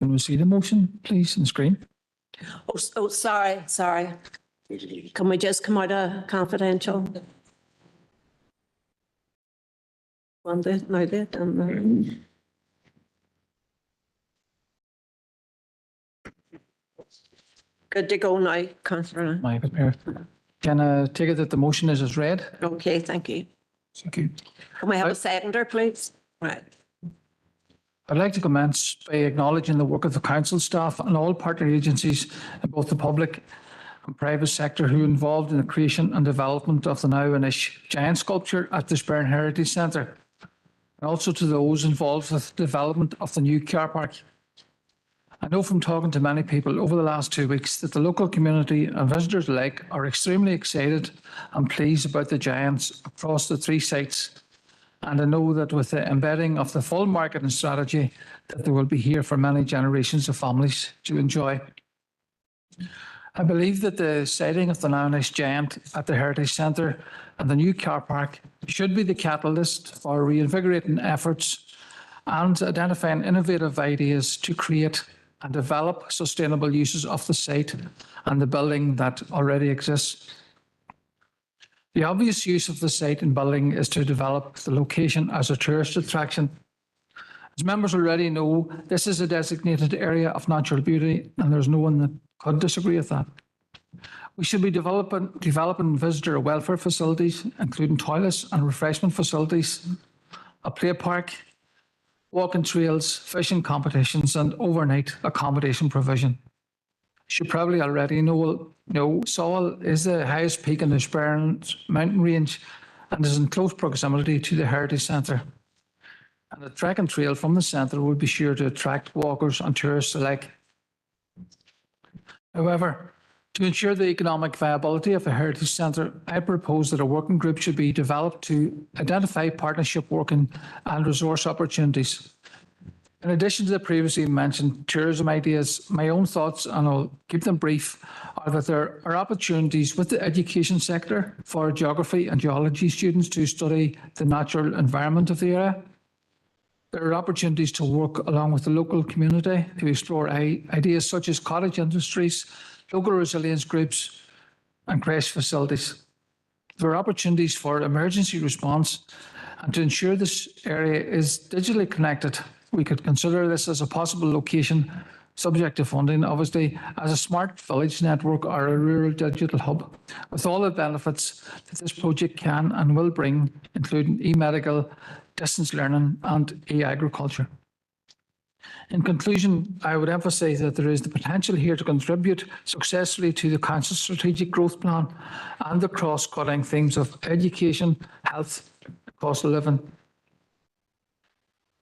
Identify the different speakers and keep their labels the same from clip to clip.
Speaker 1: Can we see the motion, please, on the screen?
Speaker 2: Oh, sorry. Can we just come out of confidential? One bit, no bit, and good to go now, Councillor.
Speaker 1: My Mayor. Can I take it that the motion is as read?
Speaker 2: Okay, thank you.
Speaker 1: Thank you.
Speaker 2: Can we have a seconder, please? Right.
Speaker 1: I'd like to commence by acknowledging the work of the council staff and all partner agencies in both the public and private sector who are involved in the creation and development of the now-ish giant sculpture at the Spurn Heritage Centre, and also to those involved with the development of the new car park. I know from talking to many people over the last 2 weeks that the local community and visitors alike are extremely excited and pleased about the giants across the 3 sites. And I know that with the embedding of the full marketing strategy, that they will be here for many generations of families to enjoy. I believe that the sighting of the now-ish giant at the Heritage Centre and the new car park should be the catalyst for reinvigorating efforts and identifying innovative ideas to create and develop sustainable uses of the site and the building that already exists. The obvious use of the site and building is to develop the location as a tourist attraction. As members already know, this is a designated area of natural beauty, and there's no one that could disagree with that. We should be developing visitor welfare facilities, including toilets and refreshment facilities, a play park, walking trails, fishing competitions, and overnight accommodation provision. You should probably already know Sawal is the highest peak in the Spurn mountain range and is in close proximity to the Heritage Centre. And the trekking trail from the centre will be sure to attract walkers and tourists alike. However, to ensure the economic viability of the Heritage Centre, I propose that a working group should be developed to identify partnership working and resource opportunities. In addition to the previously mentioned tourism ideas, my own thoughts, and I'll keep them brief, are that there are opportunities with the education sector for geography and geology students to study the natural environment of the area. There are opportunities to work along with the local community to explore ideas such as cottage industries, local resilience groups, and creche facilities. There are opportunities for emergency response, and to ensure this area is digitally connected, we could consider this as a possible location, subject to funding, obviously, as a smart village network or a rural digital hub, with all the benefits that this project can and will bring, including e-medical, distance learning, and e-agriculture. In conclusion, I would emphasise that there is the potential here to contribute successfully to the Council's strategic growth plan and the cross-cutting themes of education, health, and cost of living.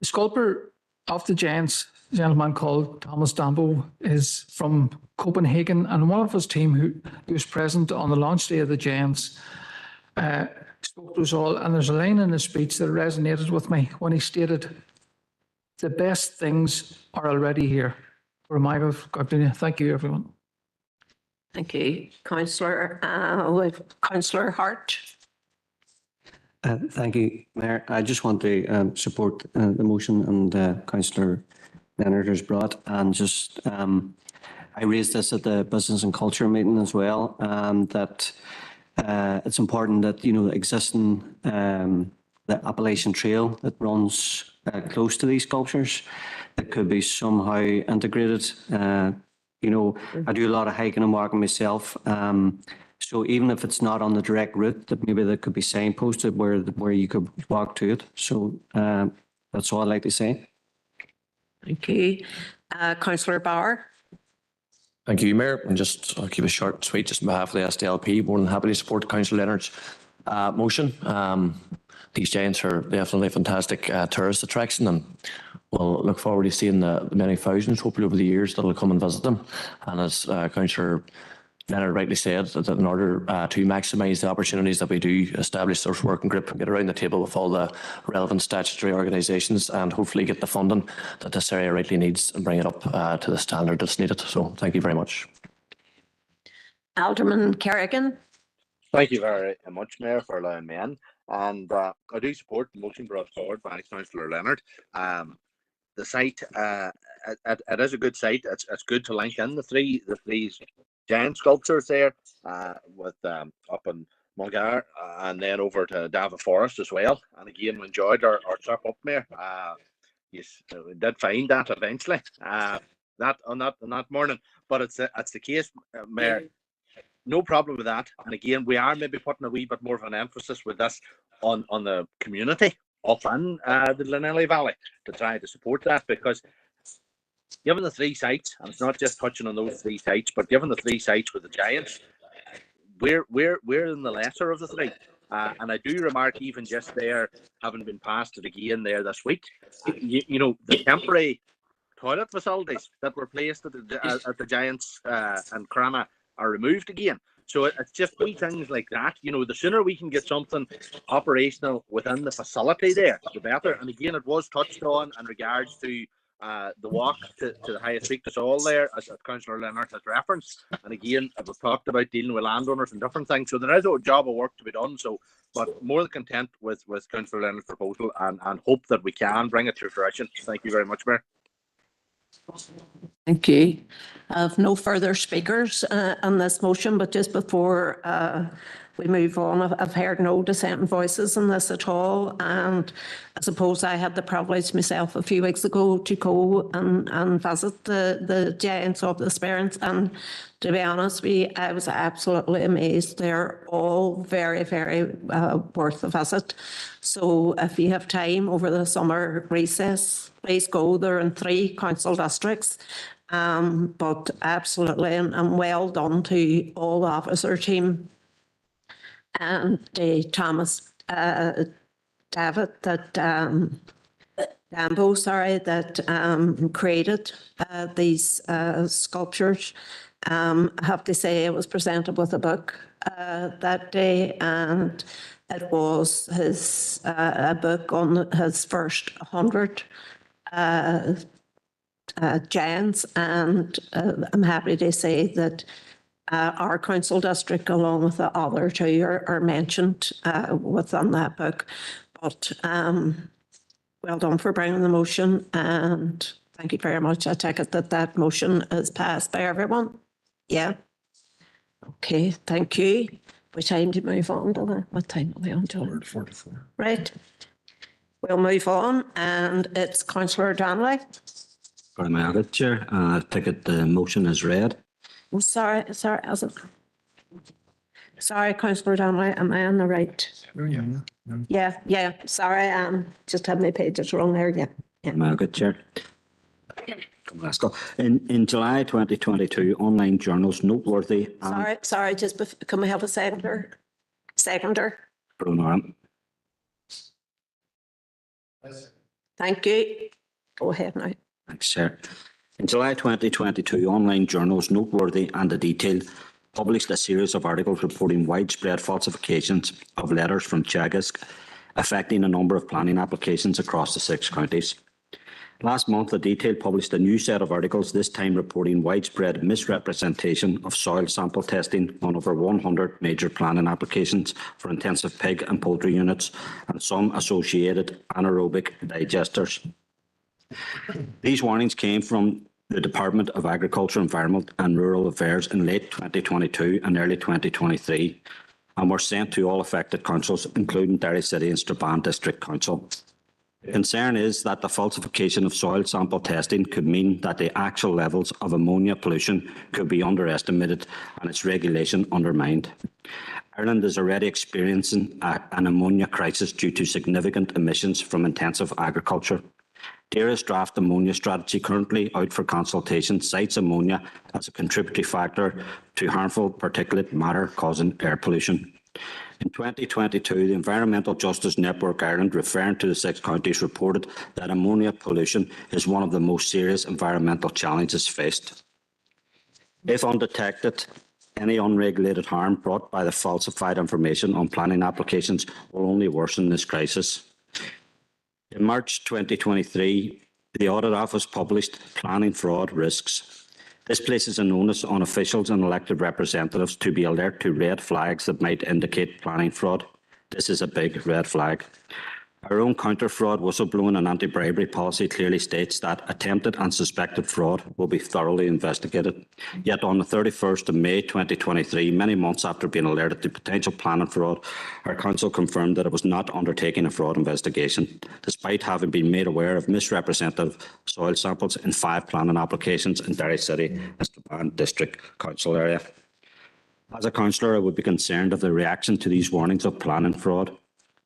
Speaker 1: The sculptor of the giants, a gentleman called Thomas Dambo, is from Copenhagen, and one of his team who was present on the launch day of the giants spoke to us all, and there's a line in his speech that resonated with me when he stated, "The best things are already here." Thank you, everyone.
Speaker 2: Thank you, Councillor. With Councillor Hart.
Speaker 3: Thank you, Mayor. I just want to support the motion and Councillor Leonard has brought, and just I raised this at the Business and Culture meeting as well, that it's important that existing the Appalachian Trail that runs close to these sculptures, that could be somehow integrated. I do a lot of hiking and walking myself. So even if it's not on the direct route, that maybe there could be signposted where you could walk to it. So that's all I'd like to say.
Speaker 2: Thank you. Councillor Bauer.
Speaker 4: Thank you, Mayor. And I'll keep it short and sweet. Just on behalf of the SDLP, more than happy to support Councillor Leonard's motion. These giants are definitely a fantastic tourist attraction, and we'll look forward to seeing the many thousands, hopefully over the years, that will come and visit them. And as Councillor Leonard rightly said, that in order to maximise the opportunities that we do establish this working group and get around the table with all the relevant statutory organisations and hopefully get the funding that this area rightly needs and bring it up to the standard that's needed. So thank you very much.
Speaker 2: Alderman Kerrigan.
Speaker 5: Thank you very much, Mayor, for allowing me in. And I do support the motion brought forward by Councillor Leonard. the site, it is a good site. It's good to link in the three giant sculptures there, with up in Mulgar, and then over to Dava Forest as well. And again, we enjoyed our trip up there. Yes, we did find that eventually. That on that morning, but it's the case, Mayor. No problem with that. And again, we are maybe putting a wee bit more of an emphasis with this on the community up in the Llanelli Valley to try to support that, because given the three sites, and it's not just touching on those three sites, but given the three sites with the giants, we're in the lesser of the three. And I do remark, even just there, having been passed it again there this week, you know, the temporary toilet facilities that were placed at the Giants and Crana are removed again. So it's just wee things like that. You know, the sooner we can get something operational within the facility there, the better. And again, it was touched on in regards to the walk to the highest peak to all there, as Councillor Leonard has referenced. And again, we've talked about dealing with landowners and different things. So there is a job of work to be done. So, but more than content with Councillor Leonard's proposal, and hope that we can bring it to fruition. Thank you very much, Mayor.
Speaker 2: Thank you. I have no further speakers on this motion, but just before we move on, I've heard no dissenting voices on this at all. And I suppose I had the privilege myself a few weeks ago to go and visit the Giants of the Sperrins. And to be honest with you, I was absolutely amazed. They're all very, very worth a visit. So if you have time over the summer recess, please go. They're in 3 council districts. But absolutely, and well done to all the officer team and Thomas David that Dambo, sorry, that created these sculptures. I have to say, I was presented with a book that day, and it was his a book on his first 100 giants, and I'm happy to say that our council district, along with the other 2, are mentioned within that book. But well done for bringing the motion, and thank you very much. I take it that motion is passed by everyone. Yeah. Okay, thank you. What time do we move on to that? What time are we on to? 44. Right. We'll move on, and it's Councillor Donnelly.
Speaker 6: Madam Chair, I take it the motion is read.
Speaker 2: Oh, sorry, as it. Sorry, Councillor Donnelly, am I on the right? Yeah, sorry, just had my pages wrong there, yeah.
Speaker 6: Madam Chair. Let's go. In July 2022, online journals noteworthy.
Speaker 2: Sorry, can we have a seconder?
Speaker 6: Bruno.
Speaker 2: Thank you. Go ahead now.
Speaker 6: Thanks, Chair. In July 2022, online journals Noteworthy and The Detail published a series of articles reporting widespread falsifications of letters from Teagasc, affecting a number of planning applications across the 6 counties. Last month, The Detail published a new set of articles, this time reporting widespread misrepresentation of soil sample testing on over 100 major planning applications for intensive pig and poultry units and some associated anaerobic digesters. These warnings came from the Department of Agriculture, Environment and Rural Affairs in late 2022 and early 2023 and were sent to all affected councils, including Derry City and Strabane District Council. The concern is that the falsification of soil sample testing could mean that the actual levels of ammonia pollution could be underestimated and its regulation undermined. Ireland is already experiencing an ammonia crisis due to significant emissions from intensive agriculture. DAERA's draft ammonia strategy, currently out for consultation, cites ammonia as a contributory factor to harmful particulate matter causing air pollution. In 2022, the Environmental Justice Network Ireland, referring to the 6 counties, reported that ammonia pollution is one of the most serious environmental challenges faced. If undetected, any unregulated harm brought by the falsified information on planning applications will only worsen this crisis. In March 2023, the Audit Office published Planning Fraud Risks. This places an onus on officials and elected representatives to be alert to red flags that might indicate planning fraud. This is a big red flag. Our own counter-fraud, whistleblowing and anti-bribery policy clearly states that attempted and suspected fraud will be thoroughly investigated. Yet on the 31st of May 2023, many months after being alerted to potential planning fraud, our council confirmed that it was not undertaking a fraud investigation, despite having been made aware of misrepresentative soil samples in 5 planning applications in Derry City and Strabane District Council area. As a councillor, I would be concerned of the reaction to these warnings of planning fraud.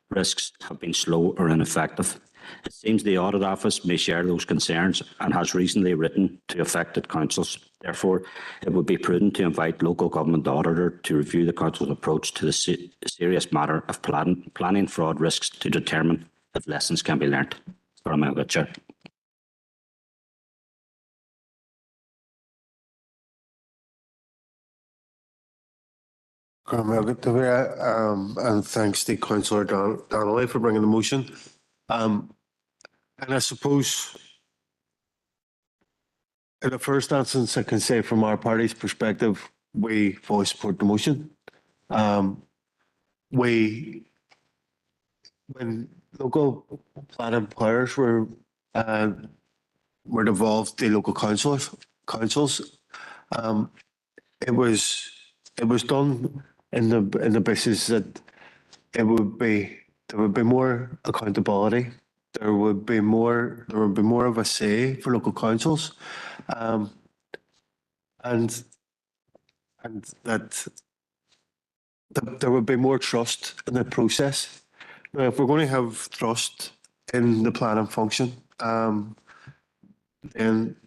Speaker 6: Risks have been slow or ineffective. It seems the Audit Office may share those concerns and has recently written to affected councils. Therefore, it would be prudent to invite local government auditor to review the council's approach to the serious matter of planning fraud risks to determine if lessons can be learnt. Chair.
Speaker 7: And thanks to Councillor Donnelly for bringing the motion. And I suppose in the first instance, I can say from our party's perspective, we fully support the motion. When local planning players were devolved to local councils, it was done in the basis that there would be more accountability. There would be more of a say for local councils, and that there would be more trust in the process. Now, if we're going to have trust in the planning function, then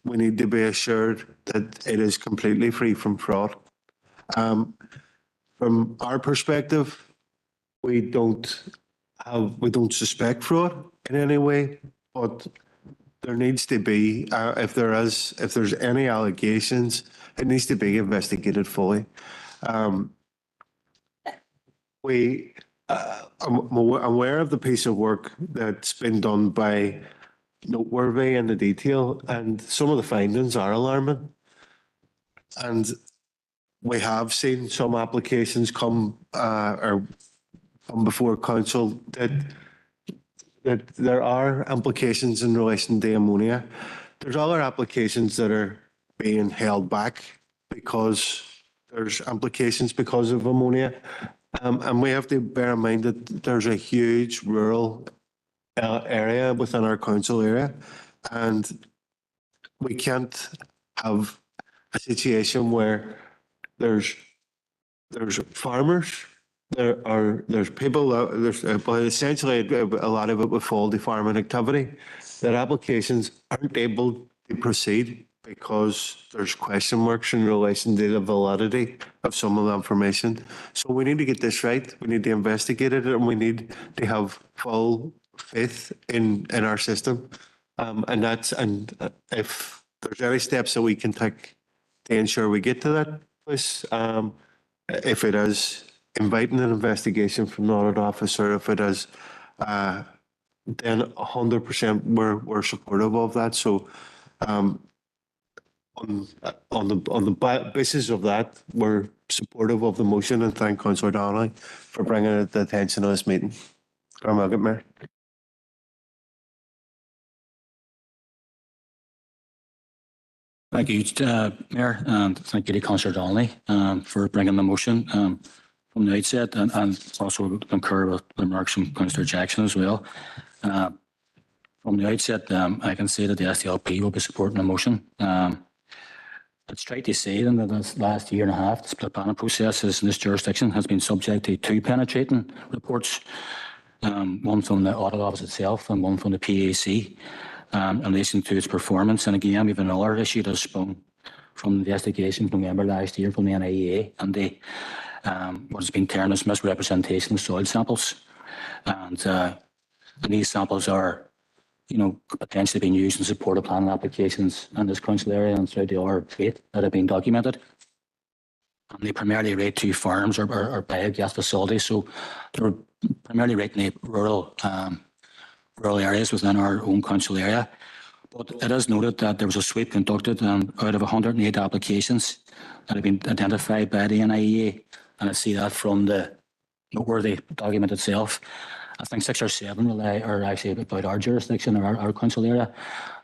Speaker 7: we need to be assured that it is completely free from fraud. From our perspective, we don't suspect fraud in any way, but there needs to be, if there's any allegations, it needs to be investigated fully. I'm aware of the piece of work that's been done by Noteworthy in the detail, and some of the findings are alarming. And we have seen some applications come before council that there are implications in relation to ammonia. There's other applications that are being held back because there's implications because of ammonia. And we have to bear in mind that there's a huge rural area within our council area, and we can't have a situation where there's farmers, there's people, but essentially a lot of it would fall to farming activity, that applications aren't able to proceed because there's question marks in relation to the validity of some of the information. So we need to get this right. We need to investigate it, and we need to have full faith in our system. And if there's any steps that we can take to ensure we get to that place, if it is inviting an investigation from the audit officer, if it is, then 100% we're supportive of that. So on the basis of that, we're supportive of the motion, and thank Councillor Donnelly for bringing it to the attention of this meeting. Mayor.
Speaker 8: Thank you, Mayor, and thank you to Councillor Donnelly for bringing the motion from the outset, and also concur with the remarks from Councillor Jackson as well. From the outset, I can say that the SDLP will be supporting the motion. It's right to say that this last year and a half, the split planning processes in this jurisdiction has been subject to 2 penetrating reports, one from the Audit Office itself and one from the PAC. In relation to its performance. And again, we have another issue that sprung from the investigation from November last year from the NIEA and what has been termed as misrepresentation of soil samples. And these samples are, potentially being used in support of planning applications in this council area and throughout the R8 that have been documented. And they primarily relate to farms or biogas facilities. So they're primarily rating the rural areas within our own council area. But it is noted that there was a sweep conducted out of 108 applications that have been identified by the NIEA, and I see that from the Noteworthy document itself. I think 6 or 7 are actually about our jurisdiction or our council area.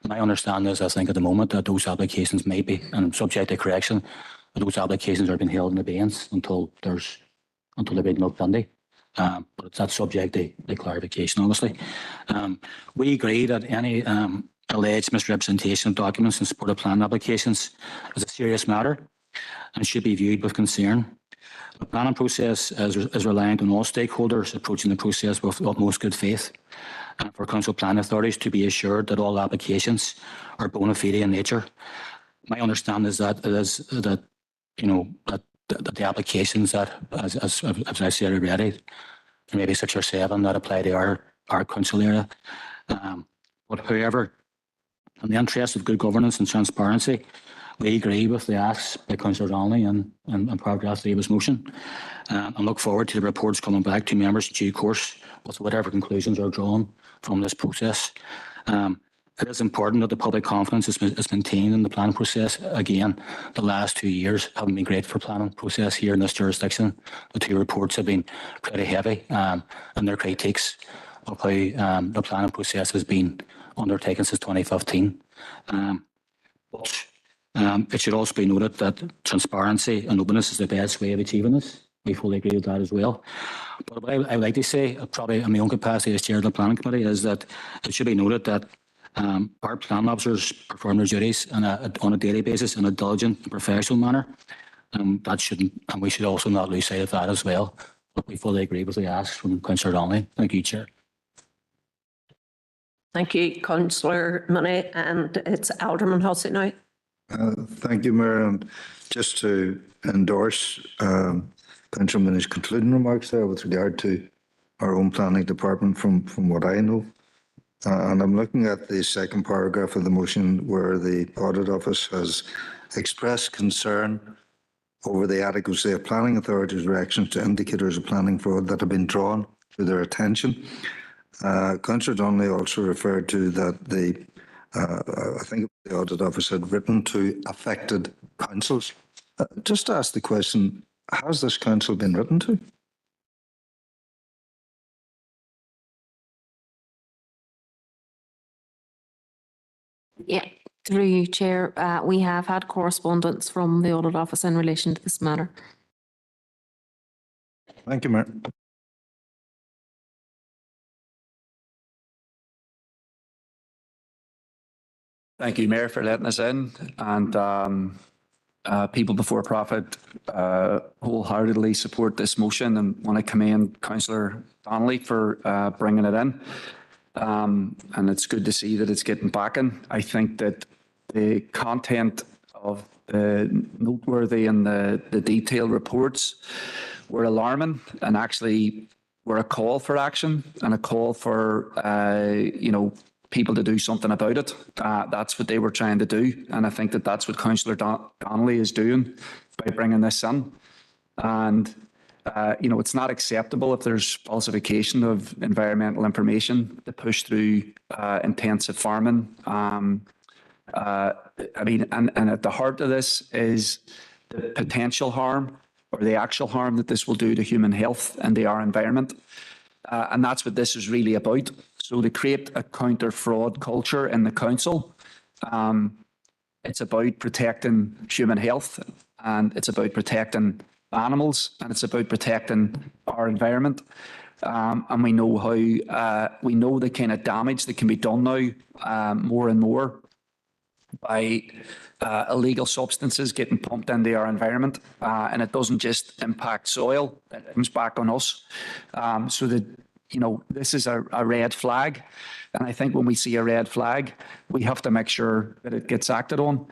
Speaker 8: My understanding is, I think at the moment that those applications may be, and subject to correction, that those applications are being held in abeyance until there's been no Sunday. But that's subject to clarification, obviously. We agree that any alleged misrepresentation of documents in support of plan applications is a serious matter and should be viewed with concern. The planning process is reliant on all stakeholders approaching the process with utmost good faith, and for council plan authorities to be assured that all applications are bona fide in nature. My understanding is that that the applications that, as I said already, maybe 6 or 7 that apply to our council area. But however, in the interest of good governance and transparency, we agree with the asks by Councillor Donnelly and paragraph 3 of his motion, and look forward to the reports coming back to members in due course with whatever conclusions are drawn from this process. It is important that the public confidence is maintained in the planning process. Again, the last 2 years haven't been great for planning process here in this jurisdiction. The 2 reports have been pretty heavy in their critiques of how the planning process has been undertaken since 2015. But it should also be noted that transparency and openness is the best way of achieving this. We fully agree with that as well. But what I would like to say, probably in my own capacity as chair of the planning committee, is that it should be noted that our plan officers perform their duties on a daily basis in a diligent and professional manner. That shouldn't, and we should also not lose sight of that as well. But we fully agree with the asks from Councillor Donnelly. Thank you, Chair.
Speaker 2: Thank you, Councillor Money, and it's Alderman Hussey now.
Speaker 9: Thank you, Mayor. And just to endorse Councillor Money's concluding remarks there with regard to our own planning department from what I know. And I'm looking at the second paragraph of the motion where the Audit Office has expressed concern over the adequacy of planning authorities' reactions to indicators of planning fraud that have been drawn to their attention. Councillor Donnelly also referred to that I think the Audit Office had written to affected councils. Just to ask the question, has this council been written to?
Speaker 10: Yeah, through you, Chair, we have had correspondence from the Audit Office in relation to this matter.
Speaker 9: Thank you, Mayor.
Speaker 11: Thank you, Mayor, for letting us in. And People Before Profit wholeheartedly support this motion and want to commend Councillor Donnelly for bringing it in. And it's good to see that it's getting backing. I think that the content of the noteworthy and the detailed reports were alarming and actually were a call for action and a call for, people to do something about it. That's what they were trying to do. And I think that that's what Councillor Donnelly is doing by bringing this in. And it's not acceptable if there's falsification of environmental information to push through intensive farming. And at the heart of this is the potential harm or the actual harm that this will do to human health and our environment. And that's what this is really about. So to create a counter-fraud culture in the council, it's about protecting human health, and it's about protecting animals, and it's about protecting our environment. And we know the kind of damage that can be done now more and more by illegal substances getting pumped into our environment. And it doesn't just impact soil, it comes back on us. So that, this is a red flag. And I think when we see a red flag, we have to make sure that it gets acted on.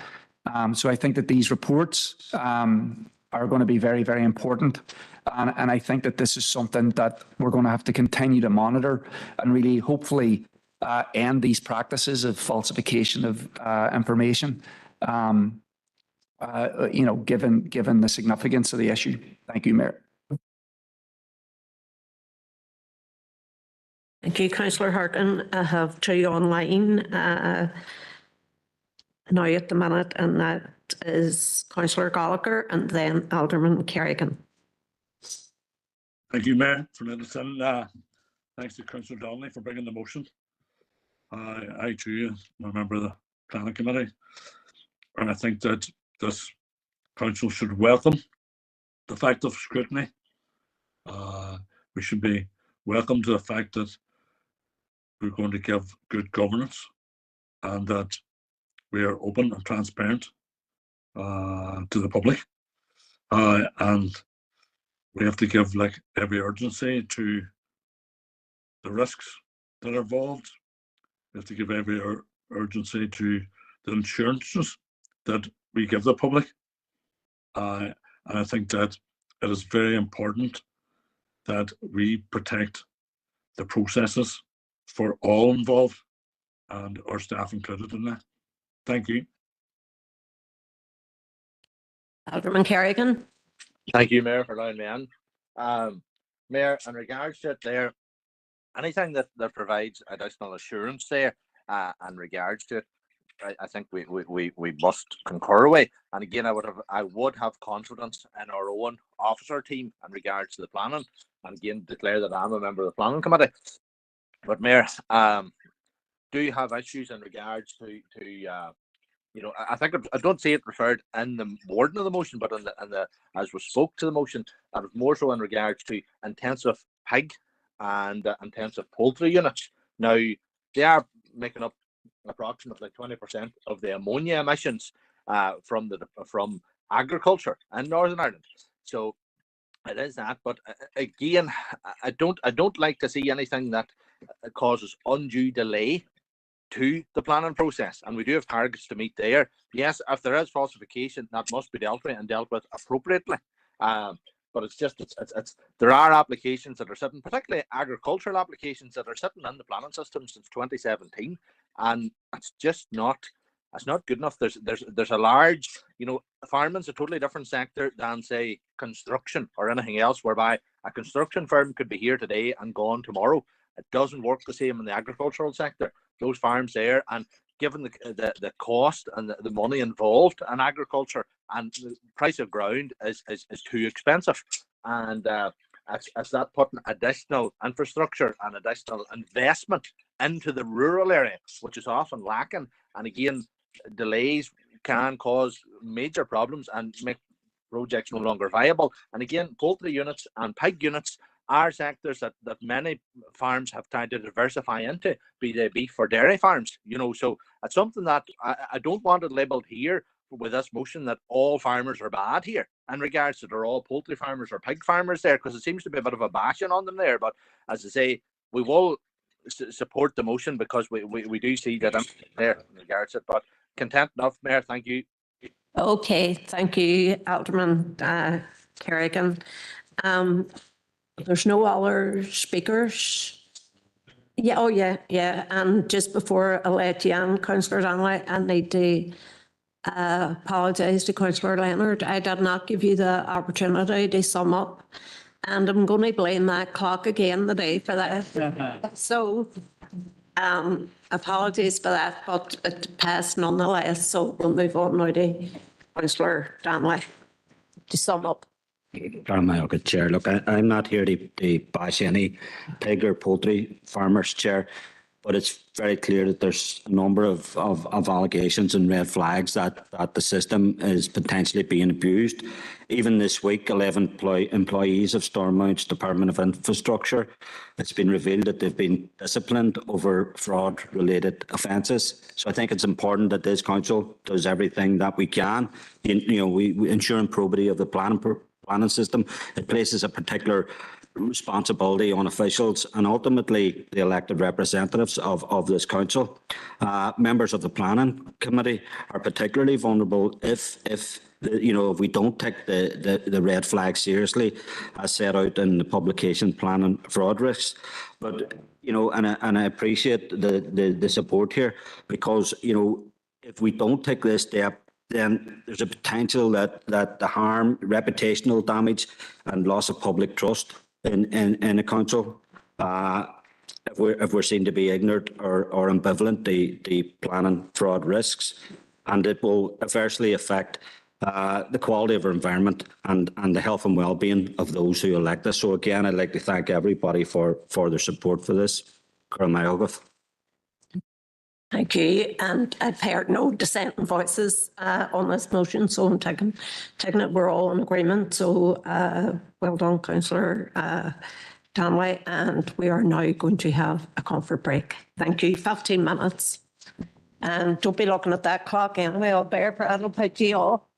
Speaker 11: So I think that these reports are going to be very, very important. And I think that this is something that we're going to have to continue to monitor and really hopefully end these practices of falsification of information, given the significance of the issue. Thank you, Mayor.
Speaker 2: Thank you, Councillor Harton. I have 2 online now at the minute, and that is Councillor Gallagher and then Alderman Kerrigan.
Speaker 12: Thank you, Mayor, for letting us in. Thanks to Councillor Donnelly for bringing the motion. I too am a member of the planning committee, and I think that this council should welcome the fact of scrutiny. We should be welcome to the fact that we're going to give good governance and that we are open and transparent to the public. And we have to give like every urgency to the risks that are involved. We have to give every urgency to the insurances that we give the public. And I think that it is very important that we protect the processes for all involved and our staff included in that. Thank you.
Speaker 2: Alderman Kerrigan.
Speaker 5: Thank you, Mayor, for allowing me in. Mayor, in regards to it there, anything that provides additional assurance there in regards to it, I think we must concur with. And again, I would have confidence in our own officer team in regards to the planning. And again, declare that I'm a member of the planning committee. But Mayor, do you have issues in regards to you know, I think I don't see it referred in the wording of the motion, but in the as we spoke to the motion, that was more so in regards to intensive pig and intensive poultry units. Now they are making up approximately 20% of the ammonia emissions from agriculture in Northern Ireland. So it is that, but again, I don't like to see anything that causes undue delay to the planning process, and we do have targets to meet there. Yes, if there is falsification, that must be dealt with and dealt with appropriately. But it's just there are applications that are sitting, particularly agricultural applications that are sitting in the planning system since 2017, and it's just not good enough. There's a large, you know, farming's a totally different sector than say construction or anything else, whereby a construction firm could be here today and gone tomorrow. It doesn't work the same in the agricultural sector. Those farms there, and given the cost and the money involved in agriculture, and the price of ground is too expensive, and it's that putting additional infrastructure and additional investment into the rural area, which is often lacking. And again, delays can cause major problems and make projects no longer viable. And again, poultry units and pig units are sectors that many farms have tried to diversify into, be they beef or dairy farms, you know. So it's something that I don't want it labelled here with this motion that all farmers are bad here in regards to they're all poultry farmers or pig farmers there, because it seems to be a bit of a bashing on them there. But as I say, we will support the motion because we do see that there in regards to it. But content enough, Mayor. Thank you.
Speaker 2: Okay, thank you, Alderman Kerrigan. There's no other speakers. Yeah, oh yeah. And just before I let you in, Councillor Donnelly, I need to apologise to Councillor Leonard. I did not give you the opportunity to sum up, and I'm going to blame that clock again today for that. So, apologies for that, but it passed nonetheless. So we'll move on now to Councillor Donnelly to sum up.
Speaker 6: Good Chair. Look, I'm not here to bash any pig or poultry farmers, Chair, but it's very clear that there's a number of allegations and red flags that the system is potentially being abused. Even this week, 11 employees of Stormount's Department of Infrastructure, it's been revealed that they've been disciplined over fraud-related offences. So I think it's important that this council does everything that we can. We ensure probity of the planning system. It places a particular responsibility on officials and ultimately the elected representatives of this council. Members of the planning committee are particularly vulnerable if we don't take the red flag seriously as set out in the publication planning fraud risks. But and I appreciate the support here, because if we don't take this step, then there's a potential that the harm, reputational damage and loss of public trust in a council, if we're seen to be ignorant or ambivalent the planning fraud risks, and it will adversely affect the quality of our environment and the health and well-being of those who elect us. So again, I'd like to thank everybody for their support for this.
Speaker 2: Thank you. And I've heard no dissenting voices on this motion, so I'm taking it we're all in agreement. So well done, Councillor Danley. And we are now going to have a comfort break. Thank you. 15 minutes. And don't be looking at that clock anyway. I'll bear prattle about you all.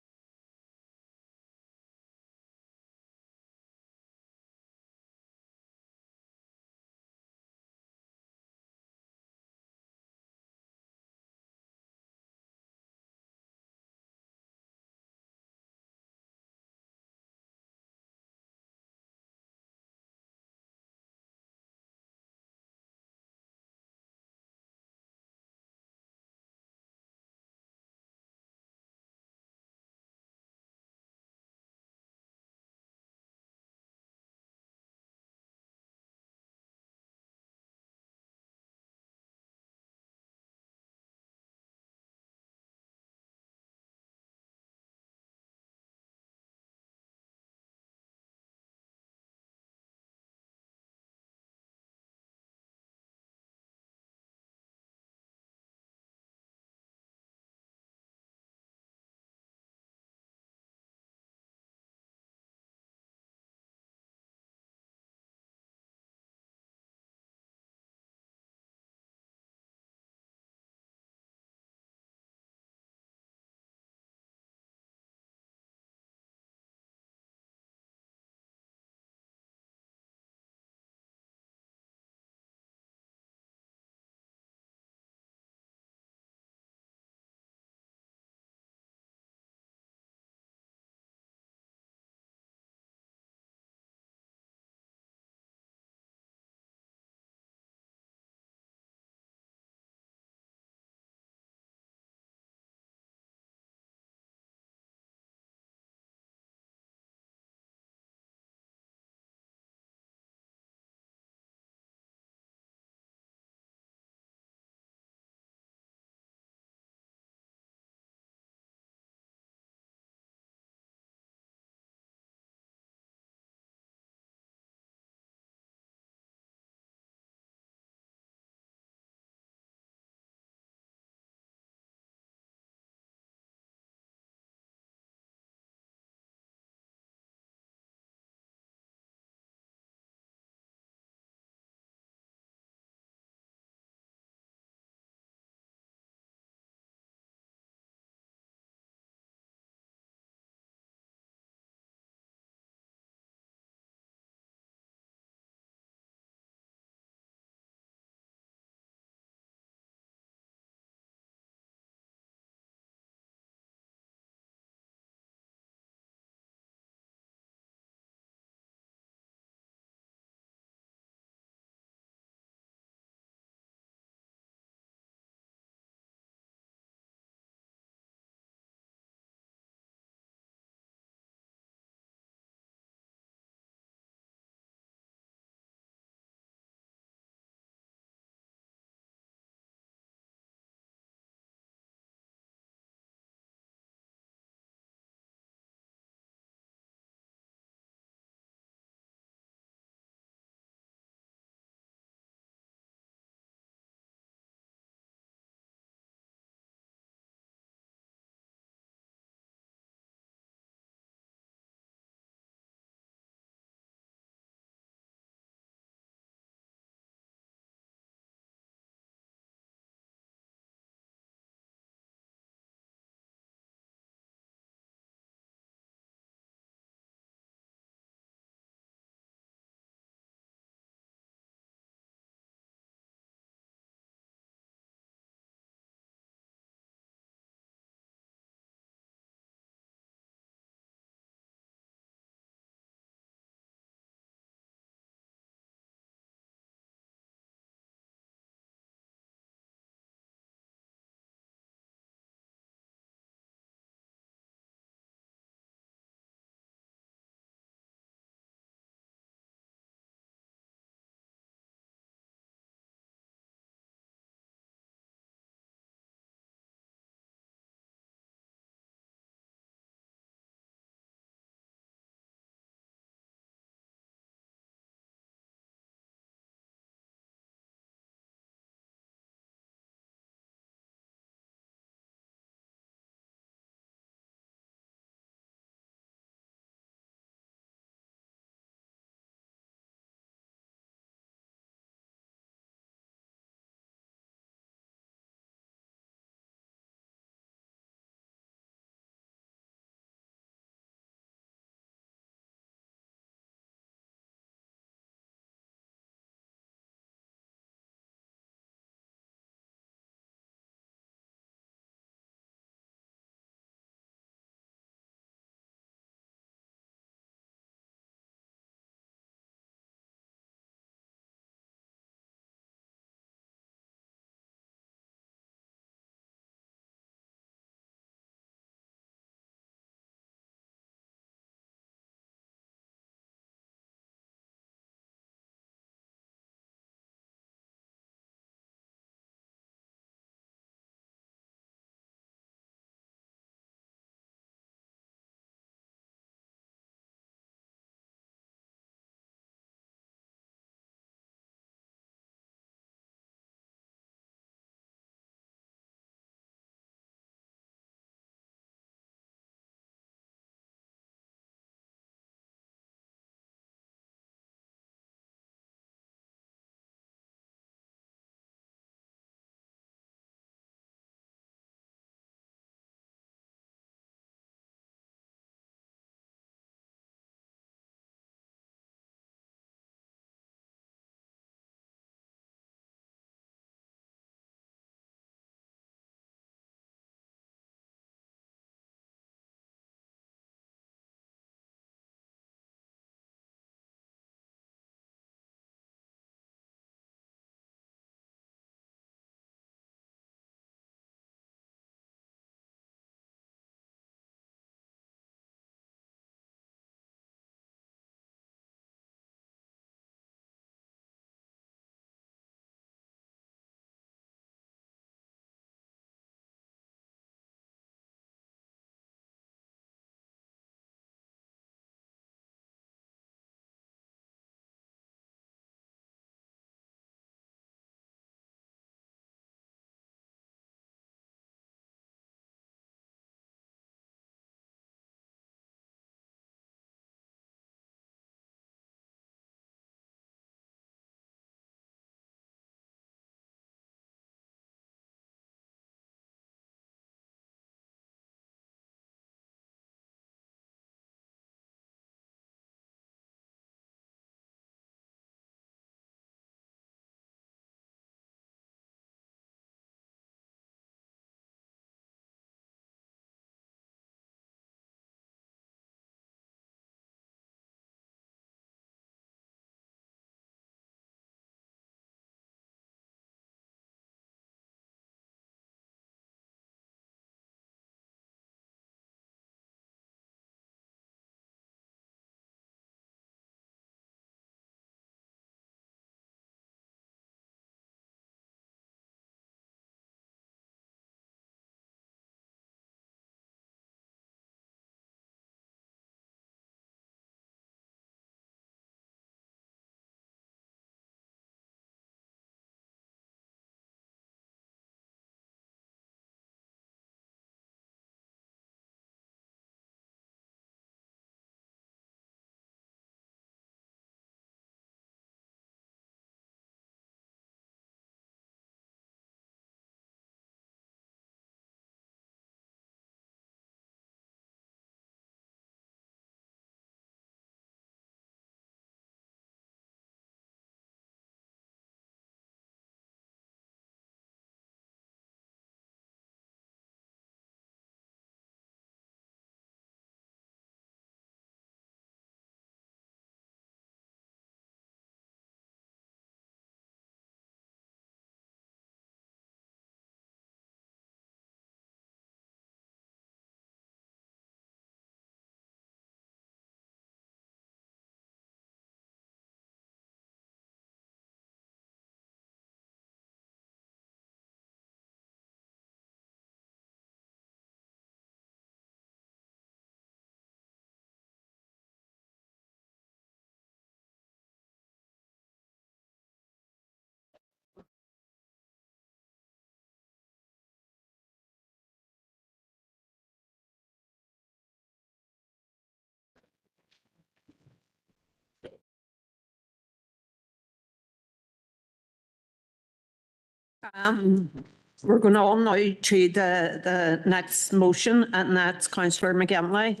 Speaker 2: We're going on now to the next motion, and that's Councillor McGinley.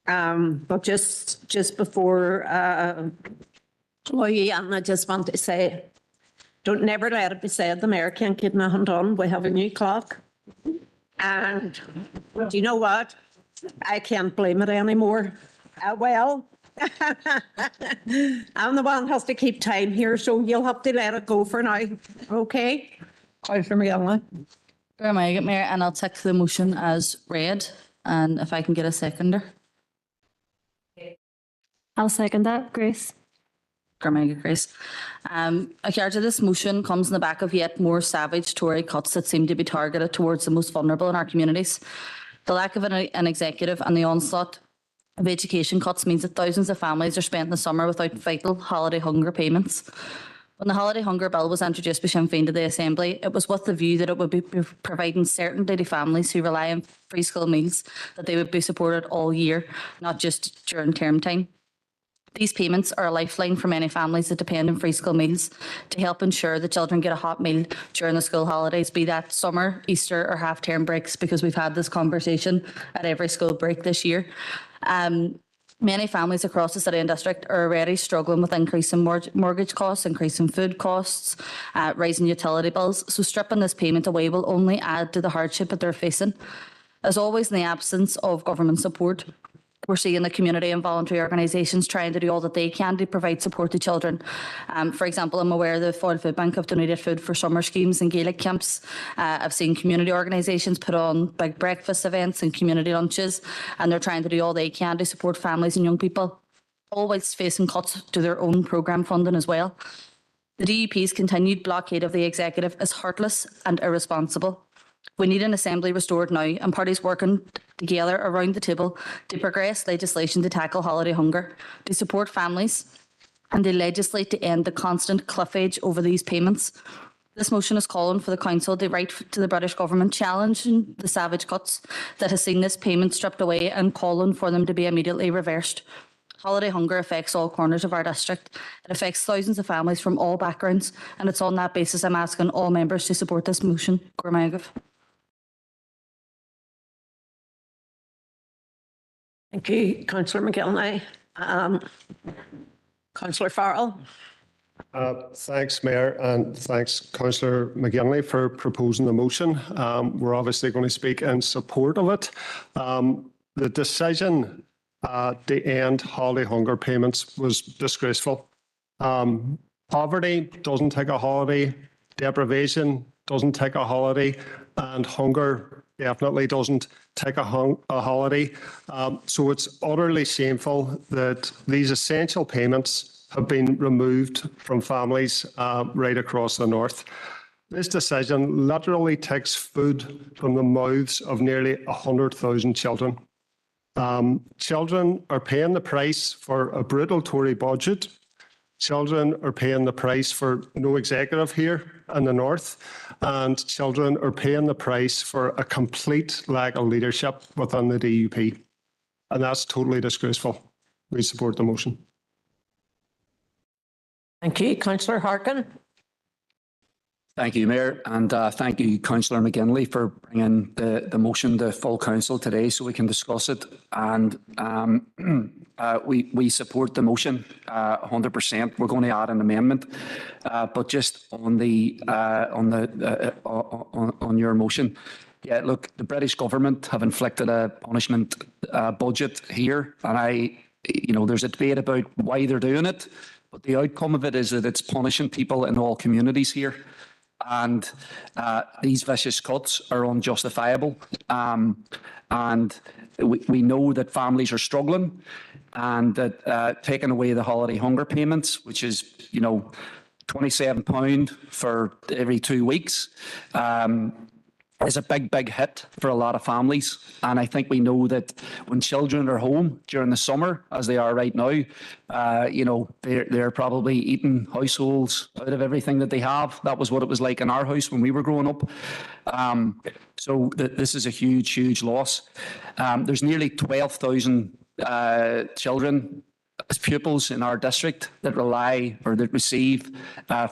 Speaker 2: But just before Ian, I just want to say, don't never let it be said the mayor can't keep nothing done. We have a new clock. And do you know what? I can't blame it anymore. Well, I'm the one who has to keep time here, so you'll have to let it go for now. Okay? Councillor McGinley.
Speaker 13: Mayor, and I'll take the motion as read, and if I can get a seconder.
Speaker 10: I'll second that, Grace.
Speaker 13: Grace. A charge of this motion comes in the back of yet more savage Tory cuts that seem to be targeted towards the most vulnerable in our communities. The lack of an executive and the onslaught of education cuts means that thousands of families are spent in the summer without vital holiday hunger payments. When the holiday hunger bill was introduced by Sinn Féin to the Assembly, it was with the view that it would be providing certainty to families who rely on free school meals, that they would be supported all year, not just during term time. These payments are a lifeline for many families that depend on free school meals to help ensure that children get a hot meal during the school holidays, be that summer, Easter or half-term breaks, because we've had this conversation at every school break this year. Many families across the city and district are already struggling with increasing mortgage costs, increasing food costs, rising utility bills. So stripping this payment away will only add to the hardship that they're facing. As always, in the absence of government support, we're seeing the community and voluntary organisations trying to do all that they can to provide support to children. For example, I'm aware the Foyle Food Bank have donated food for summer schemes and Gaelic camps. I've seen community organisations put on big breakfast events and community lunches, and they're trying to do all they can to support families and young people, always facing cuts to their own programme funding as well. The DUP's continued blockade of the executive is heartless and irresponsible. We need an assembly restored now, and parties working together around the table to progress legislation to tackle holiday hunger, to support families, and to legislate to end the constant cliff edge over these payments. This motion is calling for the Council to write to the British Government challenging the savage cuts that has seen this payment stripped away and calling for them to be immediately reversed. Holiday hunger affects all corners of our district. It affects thousands of families from all backgrounds, and it's on that basis I'm asking all members to support this motion. Gormaigh.
Speaker 2: Thank you, Councillor McGinley. Councillor Farrell.
Speaker 7: Thanks, Mayor, and thanks, Councillor McGinley, for proposing the motion. We're obviously going to speak in support of it. The decision to end holiday hunger payments was disgraceful. Poverty doesn't take a holiday, deprivation doesn't take a holiday, and hunger definitely doesn't take a holiday. So it's utterly shameful that these essential payments have been removed from families right across the north. This decision literally takes food from the mouths of nearly 100,000 children. Children are paying the price for a brutal Tory budget. Children are paying the price for no executive here in the north, and children are paying the price for a complete lack of leadership within the DUP. And that's totally disgraceful. We support the motion.
Speaker 2: Thank you. Councillor Harkin.
Speaker 11: Thank you, Mayor, and thank you, Councillor McGinley, for bringing the motion to full council today so we can discuss it. And we support the motion 100%. We're going to add an amendment, but just on your motion. Yeah, look, the British government have inflicted a punishment budget here, and there's a debate about why they're doing it, but the outcome of it is that it's punishing people in all communities here. And these vicious cuts are unjustifiable. And we know that families are struggling, and that taking away the holiday hunger payments, which is, £27 for every 2 weeks, is a big hit for a lot of families. And I think we know that when children are home during the summer, as they are right now, they're probably eating households out of everything that they have. That was what it was like in our house when we were growing up. So this is a huge loss. There's nearly 12,000 children pupils in our district that rely or that receive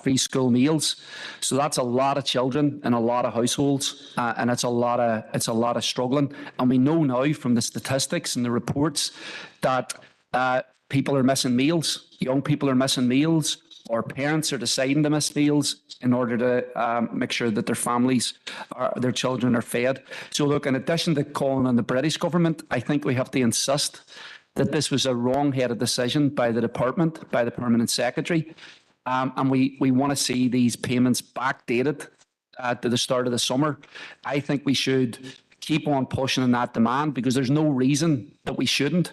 Speaker 11: free school meals. So that's a lot of children in a lot of households, and it's a lot of struggling. And we know now from the statistics and the reports that people are missing meals, young people are missing meals, or parents are deciding to miss meals in order to make sure that their families, their children are fed. So look, in addition to calling on the British government, I think we have to insist that this was a wrong-headed decision by the department, by the Permanent Secretary, and we want to see these payments backdated to the start of the summer. I think we should keep on pushing on that demand because there's no reason that we shouldn't.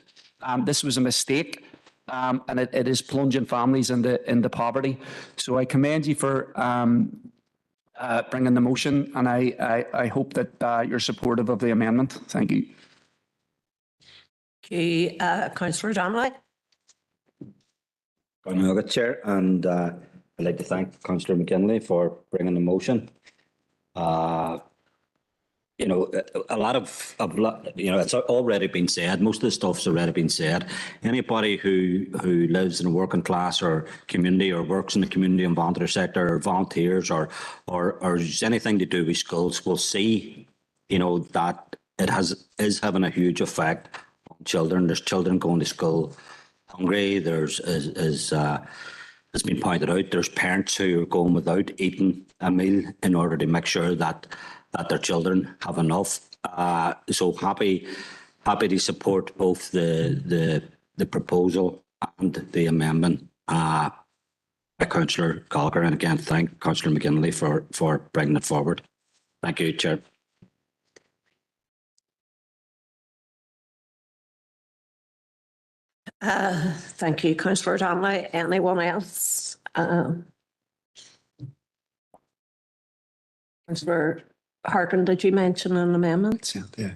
Speaker 11: This was a mistake. And it is plunging families into poverty. So I commend you for bringing the motion, and I hope that you're supportive of the amendment. Thank you.
Speaker 2: Okay, Councillor Donnelly.
Speaker 6: Chair, and I'd like to thank Councillor McKinley for bringing the motion. You know, a lot of, you know, it's already been said. Most of the stuff's already been said. Anybody who lives in a working class or community or works in the community and voluntary sector or volunteers or has anything to do with schools will see, you know, that it is having a huge effect on children. There's children going to school hungry. There's, as been pointed out, there's parents who are going without eating a meal in order to make sure that their children have enough. So happy to support both the proposal and the amendment by Councillor Gallagher, and again thank Councillor McKinley for bringing it forward. Thank you, Chair.
Speaker 2: Thank you, Councillor Donnelly. Anyone else? Councillor Harkin, did you mention an amendment?
Speaker 7: Yeah,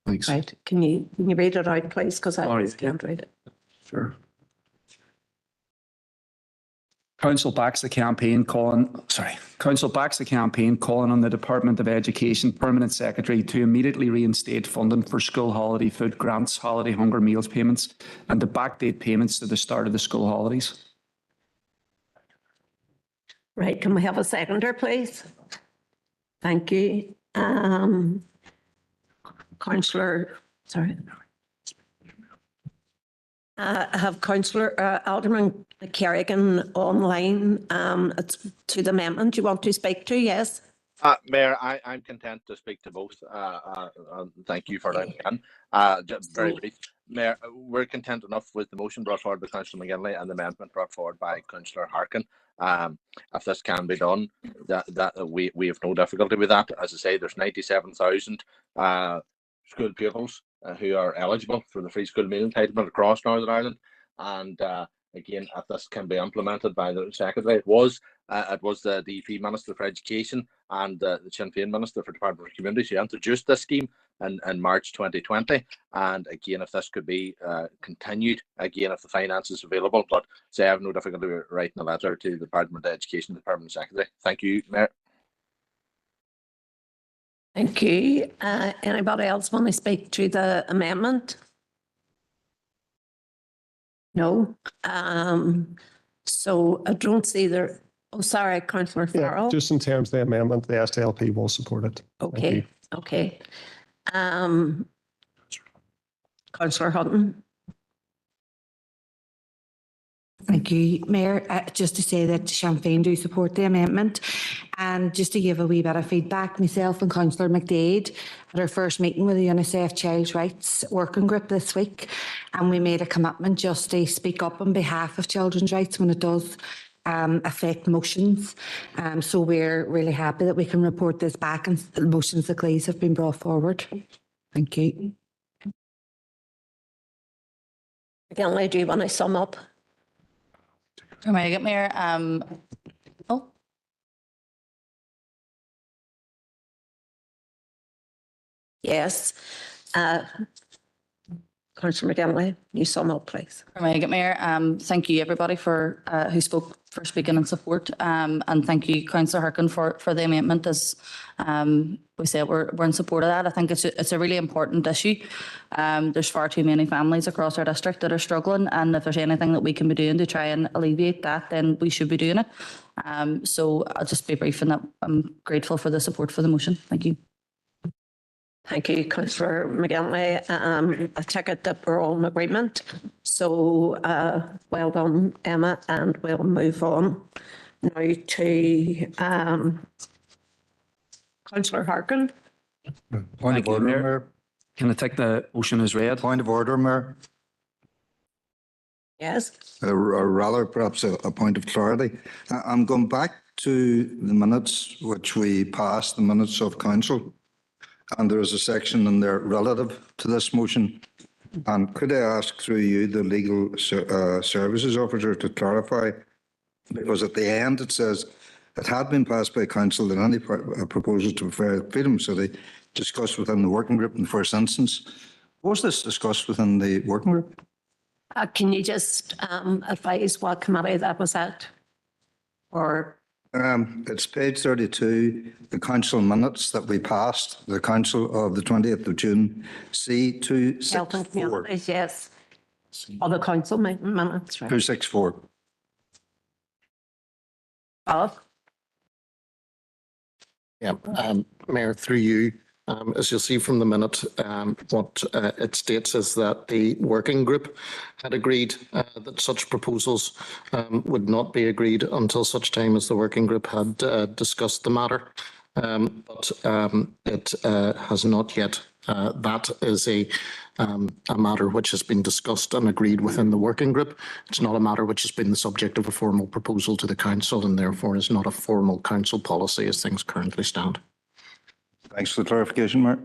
Speaker 7: thanks.
Speaker 2: Right. Can you read it out, please? Because I can't read it.
Speaker 11: Sure. Council backs the campaign calling on the Department of Education Permanent Secretary to immediately reinstate funding for school holiday food grants, holiday hunger meals payments, and to backdate payments to the start of the school holidays.
Speaker 2: Right. Can we have a seconder, please? Thank you. Councillor, sorry. I have Councillor Alderman Kerrigan online. It's to the amendment you want to speak to, yes?
Speaker 5: Mayor, I'm content to speak to both. Thank you for that again. Just very brief. Mayor, we're content enough with the motion brought forward by Councillor McGinley and the amendment brought forward by Councillor Harkin. If this can be done, we have no difficulty with that. As I say, there's 97,000 school pupils who are eligible for the free school meal entitlement across Northern Ireland, and again, if this can be implemented by the Secretary, it was the DP Minister for Education and the Sinn Féin Minister for Department of Communities who introduced this scheme in March 2020. And again, if this could be continued, again, if the finance is available, but say I have no difficulty writing a letter to the Department of Education, the Department Secretary. Thank you, Mayor.
Speaker 2: Thank you. Anybody else want to speak to the amendment? No. So I don't see there. Oh, sorry, Councillor Farrell.
Speaker 14: Yeah, just in terms of the amendment, the SDLP will support it.
Speaker 2: Okay. Okay. Councillor Hutton.
Speaker 15: Thank you, Mayor. Just to say that Sinn Féin do support the amendment, and just to give a wee bit of feedback, myself and Councillor McDade at our first meeting with the UNICEF Child's Rights Working Group this week, and we made a commitment just to speak up on behalf of children's rights when it does affect motions. So we're really happy that we can report this back and the motions that these have been brought forward. Thank you.
Speaker 2: Again, do you want to sum up?
Speaker 13: Mayor,
Speaker 2: Yes. Councillor McGinley, you sum up, please.
Speaker 13: Mayor, thank you everybody for who spoke speaking in support. And thank you, Councillor Harkin, for the amendment. As we said, we're in support of that. I think it's a really important issue. There's far too many families across our district that are struggling, and if there's anything that we can be doing to try and alleviate that, then we should be doing it. So I'll just be brief in that I'm grateful for the support for the motion. Thank you.
Speaker 2: Thank you, Councillor McGinley. I take it that we're all in agreement. So well done, Emma, and we'll move on now to Councillor Harkin.
Speaker 9: Point of order, Mayor.
Speaker 8: Can I take the motion as read?
Speaker 9: Point of order, Mayor.
Speaker 2: Yes.
Speaker 9: Or rather, perhaps a point of clarity. I'm going back to the minutes which we passed, the minutes of council, and there is a section in there relative to this motion. And could I ask through you, the legal services officer, to clarify? Because at the end it says it had been passed by council that any proposal to Freedom City discussed within the working group in the first instance. Was this discussed within the working group?
Speaker 2: Can you just advise what committee that was at? Or
Speaker 9: It's page 32, the council minutes that we passed, the council of the 20th of June, C264.
Speaker 2: Health and Communities, yes. Or the council minutes, right?
Speaker 9: 264.
Speaker 2: Bob?
Speaker 16: Yeah, Mayor, through you, as you'll see from the minute, what it states is that the working group had agreed that such proposals would not be agreed until such time as the working group had discussed the matter. But it has not yet. That is a matter which has been discussed and agreed within the working group. It's not a matter which has been the subject of a formal proposal to the council, and therefore is not a formal council policy as things currently stand.
Speaker 9: Thanks for the clarification, Mark.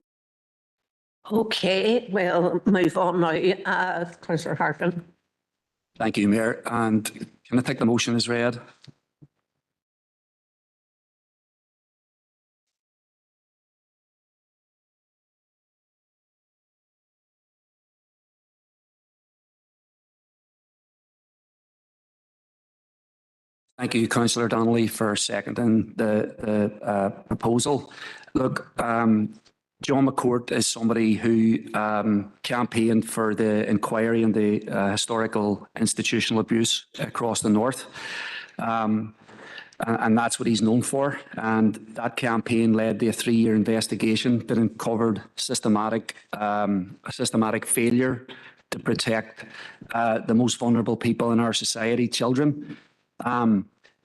Speaker 2: Okay, we'll move on now. Councillor Harkin.
Speaker 8: Thank you, Mayor. And can I take the motion as read? Thank you, Councillor Donnelly, for seconding the proposal. Look, John McCourt is somebody who campaigned for the inquiry into historical institutional abuse across the north. And that's what he's known for. And that campaign led to a 3-year investigation that uncovered a systematic failure to protect the most vulnerable people in our society, children.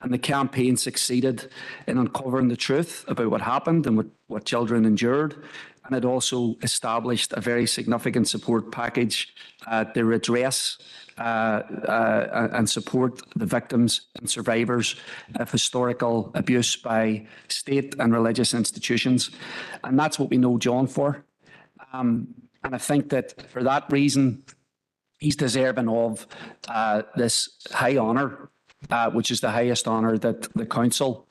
Speaker 8: And the campaign succeeded in uncovering the truth about what happened and what children endured. And it also established a very significant support package to redress and support the victims and survivors of historical abuse by state and religious institutions. And that's what we know John for. And I think that for that reason, he's deserving of this high honour, which is the highest honour that the council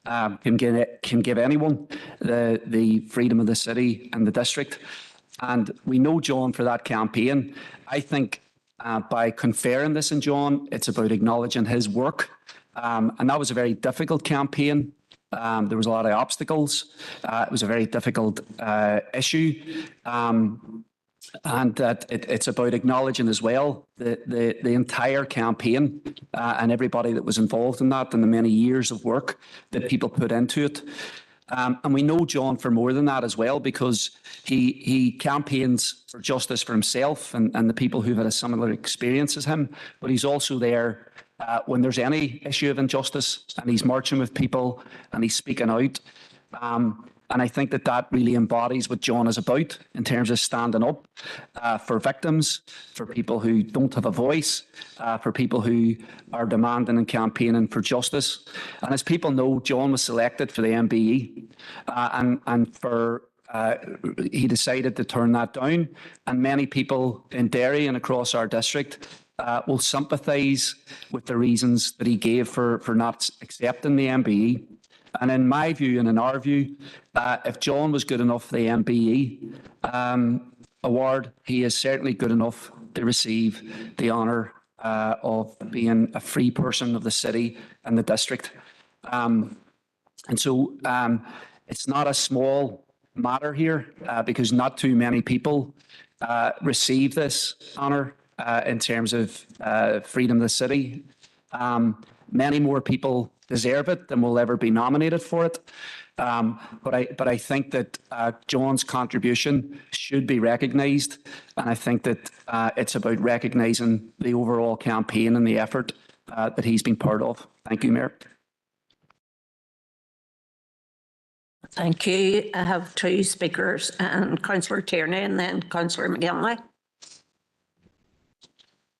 Speaker 8: can give anyone, the freedom of the city and the district. And we know John for that campaign. I think by conferring this on John, it's about acknowledging his work. And that was a very difficult campaign. There was a lot of obstacles. It was a very difficult issue. And that it's about acknowledging as well the entire campaign and everybody that was involved in that and the many years of work that people put into it. And we know John for more than that as well, because he campaigns for justice for himself and the people who've had a similar experience as him. But he's also there when there's any issue of injustice, and he's marching with people and he's speaking out. And I think that really embodies what John is about in terms of standing up for victims, for people who don't have a voice, for people who are demanding and campaigning for justice. And as people know, John was selected for the MBE he decided to turn that down. And many people in Derry and across our district will sympathise with the reasons that he gave for not accepting the MBE. And in my view and in our view, if John was good enough for the MBE award, he is certainly good enough to receive the honour
Speaker 11: of being a free person of the city and the district. And so it's not a small matter here because not too many people receive this honour in terms of freedom of the city. Many more people deserve it than will ever be nominated for it. But I think that John's contribution should be recognised, and I think that it's about recognising the overall campaign and the effort that he's been part of. Thank you, Mayor.
Speaker 2: Thank you. I have two speakers, and Councillor Tierney and then Councillor McGinley.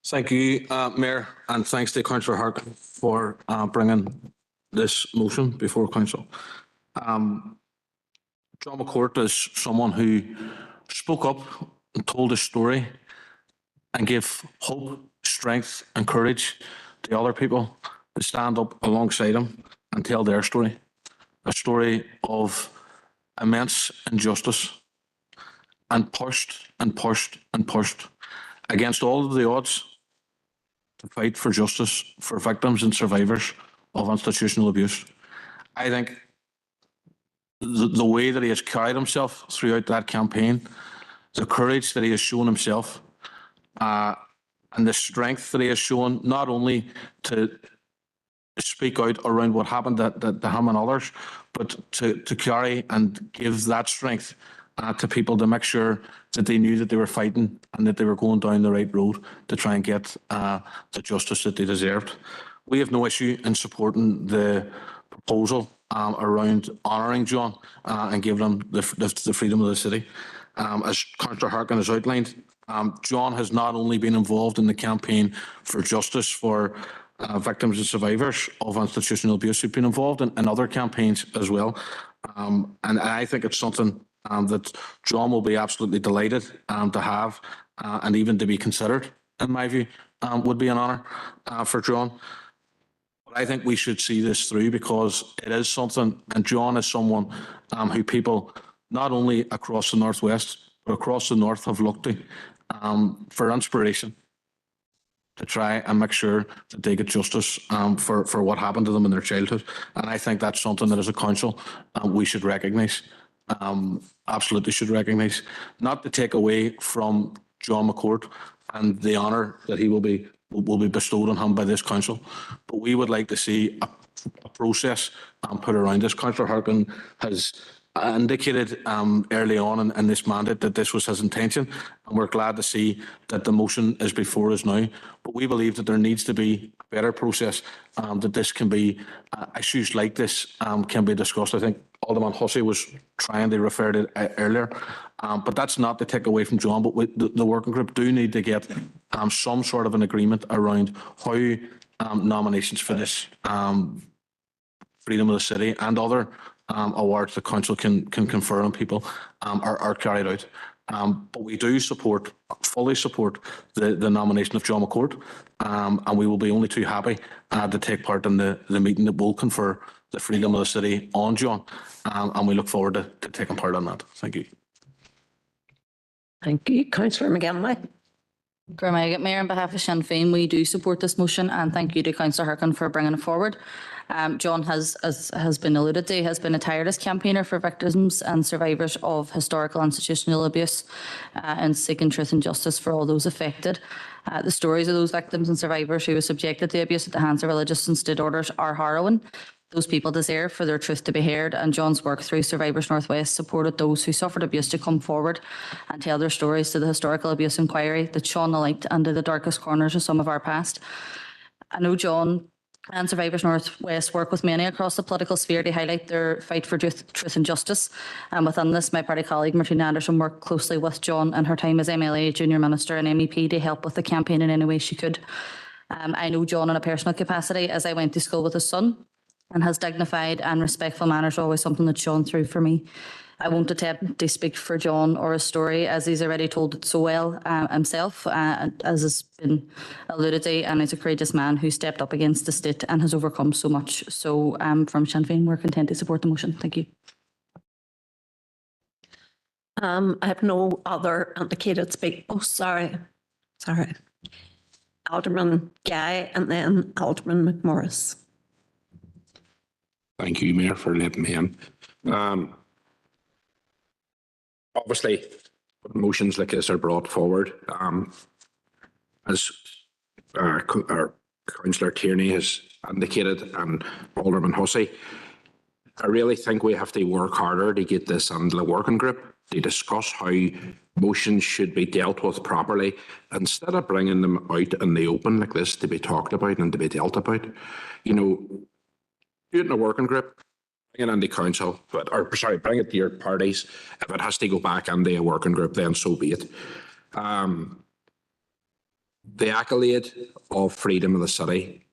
Speaker 17: Thank you, Mayor, and thanks to Councillor Harkin for bringing this motion before Council. John McCourt is someone who spoke up and told his story and gave hope, strength and courage to other people to stand up alongside him and tell their story. A story of immense injustice, and pushed and pushed and pushed against all of the odds to fight for justice for victims and survivors of institutional abuse. I think the way that he has carried himself throughout that campaign, the courage that he has shown himself, and the strength that he has shown, not only to speak out around what happened to him and others, but to carry and give that strength to people to make sure that they knew that they were fighting and that they were going down the right road to try and get the justice that they deserved. We have no issue in supporting the proposal around honouring John and giving him the freedom of the city. As Councillor Harkin has outlined, John has not only been involved in the campaign for justice for victims and survivors of institutional abuse, he's been involved in other campaigns as well. And I think it's something that John will be absolutely delighted to have and even to be considered, in my view, would be an honour for John. But I think we should see this through because it is something, and John is someone who people not only across the Northwest, but across the North have looked to for inspiration to try and make sure that they get justice for what happened to them in their childhood. And I think that's something that as a council we should recognise, absolutely should recognise, not to take away from John McCourt and the honour that he will be bestowed on him by this council. But we would like to see a process put around this. Councillor Harkin has indicated early on in this mandate that this was his intention, and we're glad to see that the motion is before us now. But we believe that there needs to be a better process, that this can be, issues like this can be discussed. I think Alderman Hussey was trying to refer to it earlier, but that's not to take away from John, but the working group do need to get some sort of an agreement around how nominations for this Freedom of the City and other awards the council can confer on people are carried out. But we do fully support the nomination of John McCourt, and we will be only too happy to take part in the meeting that will confer the Freedom of the City on John, and we look forward to taking part in that. Thank you.
Speaker 2: Thank you. Councillor McGinley.
Speaker 13: Mayor, on behalf of Sinn Féin, we do support this motion, and thank you to Councillor Harkin for bringing it forward. John has been alluded to, has been a tireless campaigner for victims and survivors of historical institutional abuse and seeking truth and justice for all those affected. The stories of those victims and survivors who were subjected to abuse at the hands of religious and state orders are harrowing. Those people deserve for their truth to be heard, and John's work through Survivors Northwest supported those who suffered abuse to come forward and tell their stories to the Historical Abuse Inquiry that shone the light into the darkest corners of some of our past. I know John and Survivors Northwest work with many across the political sphere to highlight their fight for truth and justice. And within this, my party colleague Martina Anderson worked closely with John in her time as MLA, Junior Minister and MEP to help with the campaign in any way she could. I know John in a personal capacity as I went to school with his son, and his dignified and respectful manners are always something that shone through for me. I won't attempt to speak for John or his story, as he's already told it so well himself, as has been alluded to, and he's a courageous man who stepped up against the state and has overcome so much. So from Sinn Féin, we're content to support the motion. Thank you.
Speaker 2: I have no other indicated speak. Oh, sorry. Alderman Guy, and then Alderman McMorris.
Speaker 18: Thank you, Mayor, for letting me in. Obviously, motions like this are brought forward. As our Councillor Tierney has indicated and Alderman Hussey, I really think we have to work harder to get this under the working group to discuss how motions should be dealt with properly instead of bringing them out in the open like this to be talked about and to be dealt about. You know, do it in a working group, bring it into council, bring it to your parties. If it has to go back into a working group, then so be it. The accolade of freedom of the city,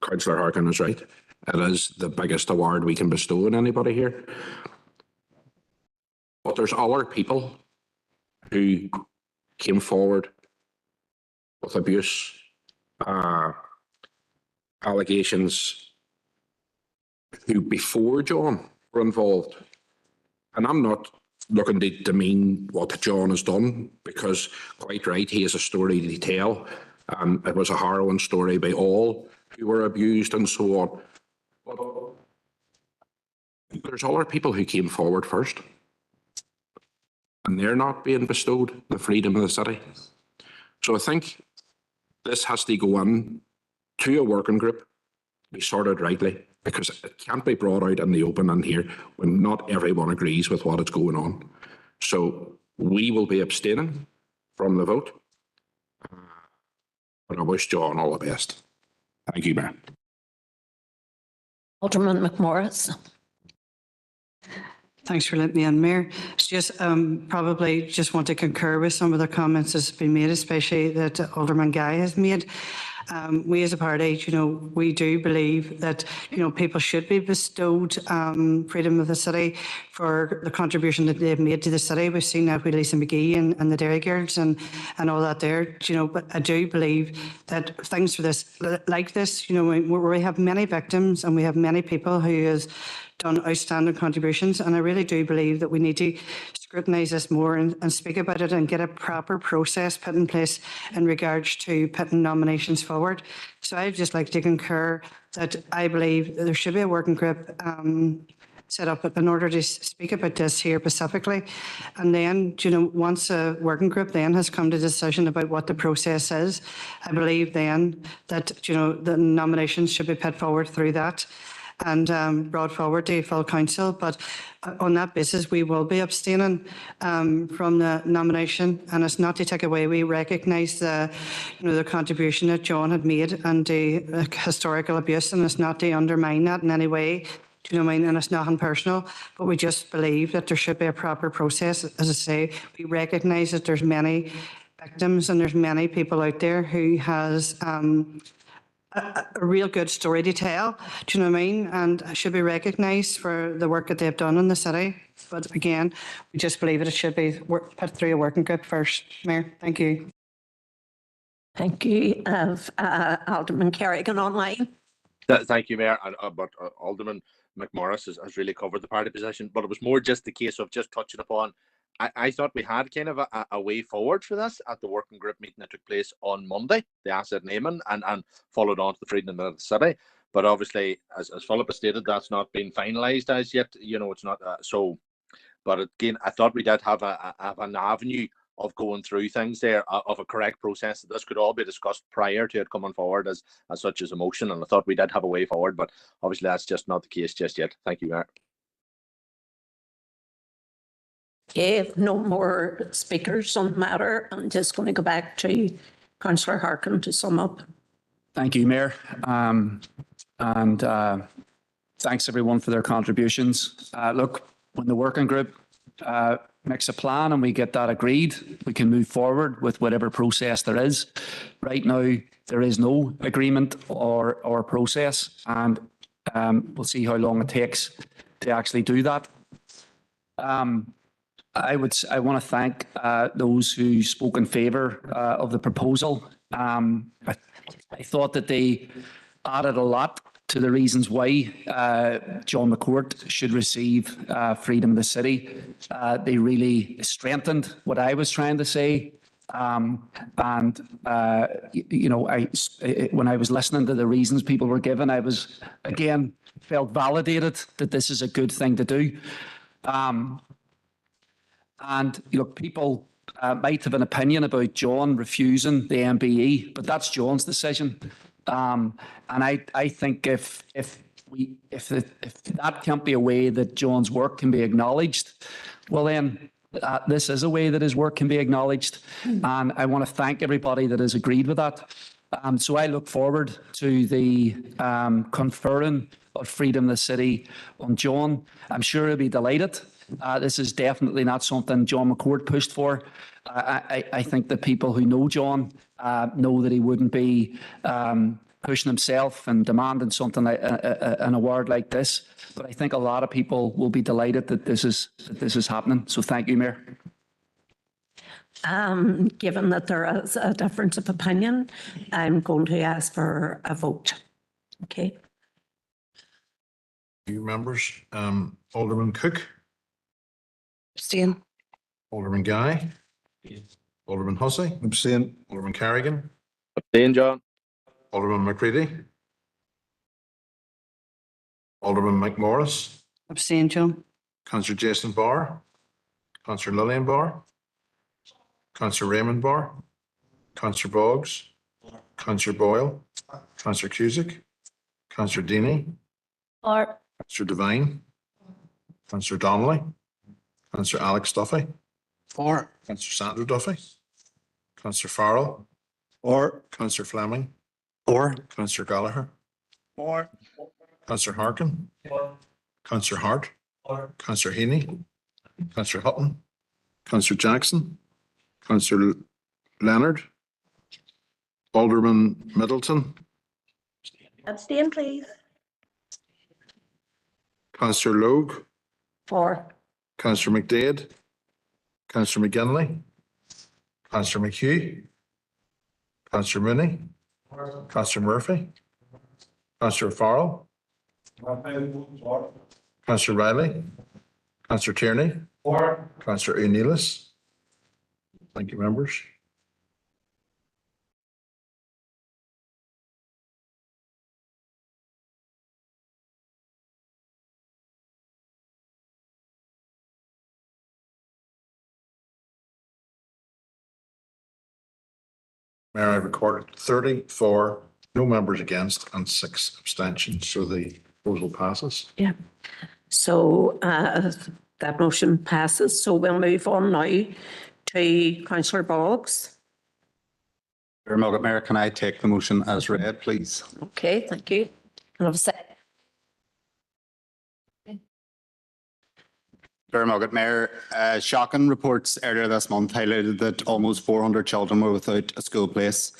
Speaker 18: Councillor Harkin is right. It is the biggest award we can bestow on anybody here. But there's other people who came forward with abuse, allegations, who before John were involved. And I'm not looking to demean what John has done, because quite right, he has a story to tell. It was a harrowing story by all who were abused and so on. But there's other people who came forward first, and they're not being bestowed the freedom of the city. So I think this has to go on to a working group, be sorted rightly, because it can't be brought out in the open in here when not everyone agrees with what is going on. So we will be abstaining from the vote. But I wish John all the best. Thank you, Mayor.
Speaker 2: Alderman McMorris.
Speaker 19: Thanks for letting me in, Mayor. Just probably just want to concur with some of the comments that's been made, especially that Alderman Guy has made. We as a party, we do believe that, people should be bestowed freedom of the city for the contribution that they've made to the city. We've seen that with Lisa McGee and the Dairy Girls and all that there, but I do believe that things for this, like this, we have many victims and we have many people who has done outstanding contributions, and I really do believe that we need to scrutinise this more and speak about it and get a proper process put in place in regards to putting nominations forward. So I'd just like to concur that I believe there should be a working group set up in order to speak about this here specifically. And then, once a working group then has come to a decision about what the process is, I believe then that, the nominations should be put forward through that and brought forward to full council. But on that basis, we will be abstaining from the nomination, and it's not to take away. We recognise the, the contribution that John had made and the historical abuse, and it's not to undermine that in any way. Do you know what I mean? And it's nothing personal, but we just believe that there should be a proper process. As I say, we recognise that there's many victims and there's many people out there who has a real good story to tell, do you know what I mean? And should be recognised for the work that they've done in the city. But again, we just believe that it should be put through a working group first. Mayor, thank you.
Speaker 2: Thank you. Alderman Kerrigan online.
Speaker 5: Thank you, Mayor. But Alderman McMorris has really covered the party position, but it was more just the case of just touching upon. I thought we had kind of a way forward for this at the working group meeting that took place on Monday, the asset naming, and followed on to the freedom of the city. But obviously, as Philip has stated, that's not been finalised as yet. It's not so. But again, I thought we did have an avenue of going through things there, of a correct process. This could all be discussed prior to it coming forward as such as a motion, and I thought we did have a way forward. But obviously, that's just not the case just yet. Thank you, Mayor.
Speaker 2: Okay, if no more speakers on the matter, I'm just going to go back to Councillor Harkin to sum up.
Speaker 11: Thank you, Mayor. Thanks everyone for their contributions. Look, when the working group makes a plan and we get that agreed, we can move forward with whatever process there is. Right now, there is no agreement or process, and we'll see how long it takes to actually do that. I want to thank those who spoke in favour of the proposal. I thought that they added a lot to the reasons why John McCourt should receive freedom of the city. They really strengthened what I was trying to say When I was listening to the reasons people were given, I was, again, felt validated that this is a good thing to do. People might have an opinion about John refusing the MBE, but that's John's decision. And I think if that can't be a way that John's work can be acknowledged, well then, this is a way that his work can be acknowledged. And I want to thank everybody that has agreed with that. So I look forward to the conferring of freedom in the city on John. I'm sure he'll be delighted. This is definitely not something John McCourt pushed for. I think the people who know John know that he wouldn't be pushing himself and demanding something like an award like this. But I think a lot of people will be delighted that this is happening. So thank you, Mayor.
Speaker 2: Given that there is a difference of opinion, I'm going to ask for a vote. Okay.
Speaker 18: Few members, Alderman Cook,
Speaker 15: Abstain.
Speaker 18: Alderman Guy, Alderman Hussey,
Speaker 9: Abstain.
Speaker 18: Alderman Carrigan,
Speaker 5: Abstain, John.
Speaker 18: Alderman McCready, Alderman McMorris,
Speaker 19: Abstain, John.
Speaker 18: Councillor Jason Barr, Councillor Lillian Barr, Councillor Raymond Barr, Councillor Boggs, Councillor Boyle, Councillor Cusick, Councillor Deany, Councillor Devine, Councillor Donnelly, Councillor Alex Duffy,
Speaker 11: For.
Speaker 18: Councillor Sandra Duffy, Councillor Farrell,
Speaker 11: Or.
Speaker 18: Councillor Fleming,
Speaker 11: Or.
Speaker 18: Councillor Gallagher,
Speaker 11: Or.
Speaker 18: Councillor Harkin, Councillor Hart, Councillor Heaney, Councillor Hutton, Councillor Jackson, Councillor Leonard, Alderman Middleton,
Speaker 2: Abstain, please.
Speaker 18: Councillor Logue,
Speaker 2: For.
Speaker 18: Councillor McDade, Councillor McGinley, Councillor McHugh, Councillor Mooney, Councillor Murphy, Councillor Farrell, Councillor Riley, Councillor Tierney, Councillor O'Neillis. Thank you, members. Mayor, I recorded 30 for, no members against, and 6 abstentions, so the proposal passes.
Speaker 2: Yeah. So that motion passes. So we'll move on now to Councillor Boggs.
Speaker 20: Mayor, can I take the motion as read, please?
Speaker 2: Okay, thank you. And I've said.
Speaker 20: Mayor, shocking reports earlier this month highlighted that almost 400 children were without a school place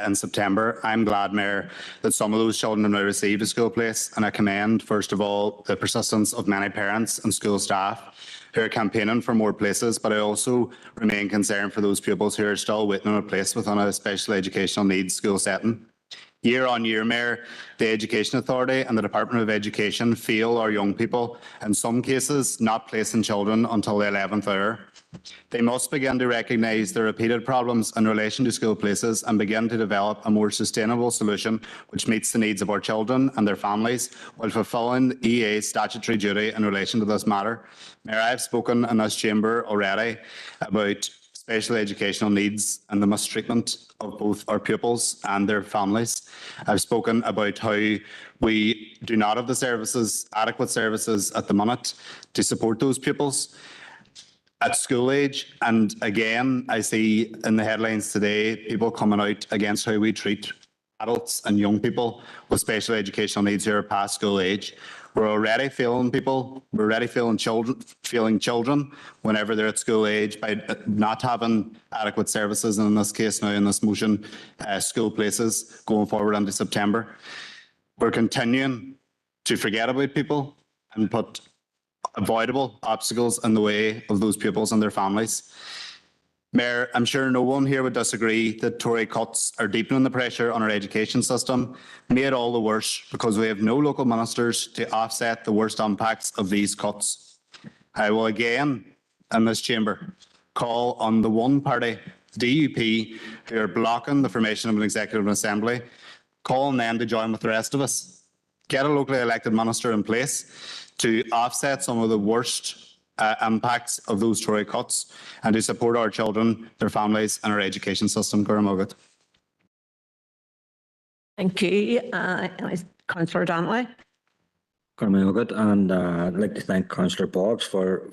Speaker 20: in September. I'm glad, Mayor, that some of those children have now received a school place, and I commend, first of all, the persistence of many parents and school staff who are campaigning for more places, but I also remain concerned for those pupils who are still waiting on a place within a special educational needs school setting. Year on year, Mayor, the Education Authority and the Department of Education fail our young people, in some cases not placing children until the 11th hour. They must begin to recognise the repeated problems in relation to school places and begin to develop a more sustainable solution which meets the needs of our children and their families while fulfilling the EA's statutory duty in relation to this matter. Mayor, I have spoken in this chamber already about special educational needs and the mistreatment of both our pupils and their families. I've spoken about how we do not have the services, adequate services at the minute to support those pupils at school age. And again, I see in the headlines today, people coming out against how we treat adults and young people with special educational needs who are past school age. We're already failing people. We're already failing children whenever they're at school age by not having adequate services. And in this case now, in this motion, school places going forward into September. We're continuing to forget about people and put avoidable obstacles in the way of those pupils and their families. Mayor, I'm sure no one here would disagree that Tory cuts are deepening the pressure on our education system, made all the worse because we have no local ministers to offset the worst impacts of these cuts. I will again, in this chamber, call on the one party DUP who are blocking the formation of an executive assembly, calling them to join with the rest of us. Get a locally elected minister in place to offset some of the worst impacts of those Tory cuts and to support our children, their families and our education system. Gurmagat.
Speaker 2: Thank you. Councillor Donnelly.
Speaker 6: Gurmagat, and I'd like to thank Councillor Boggs for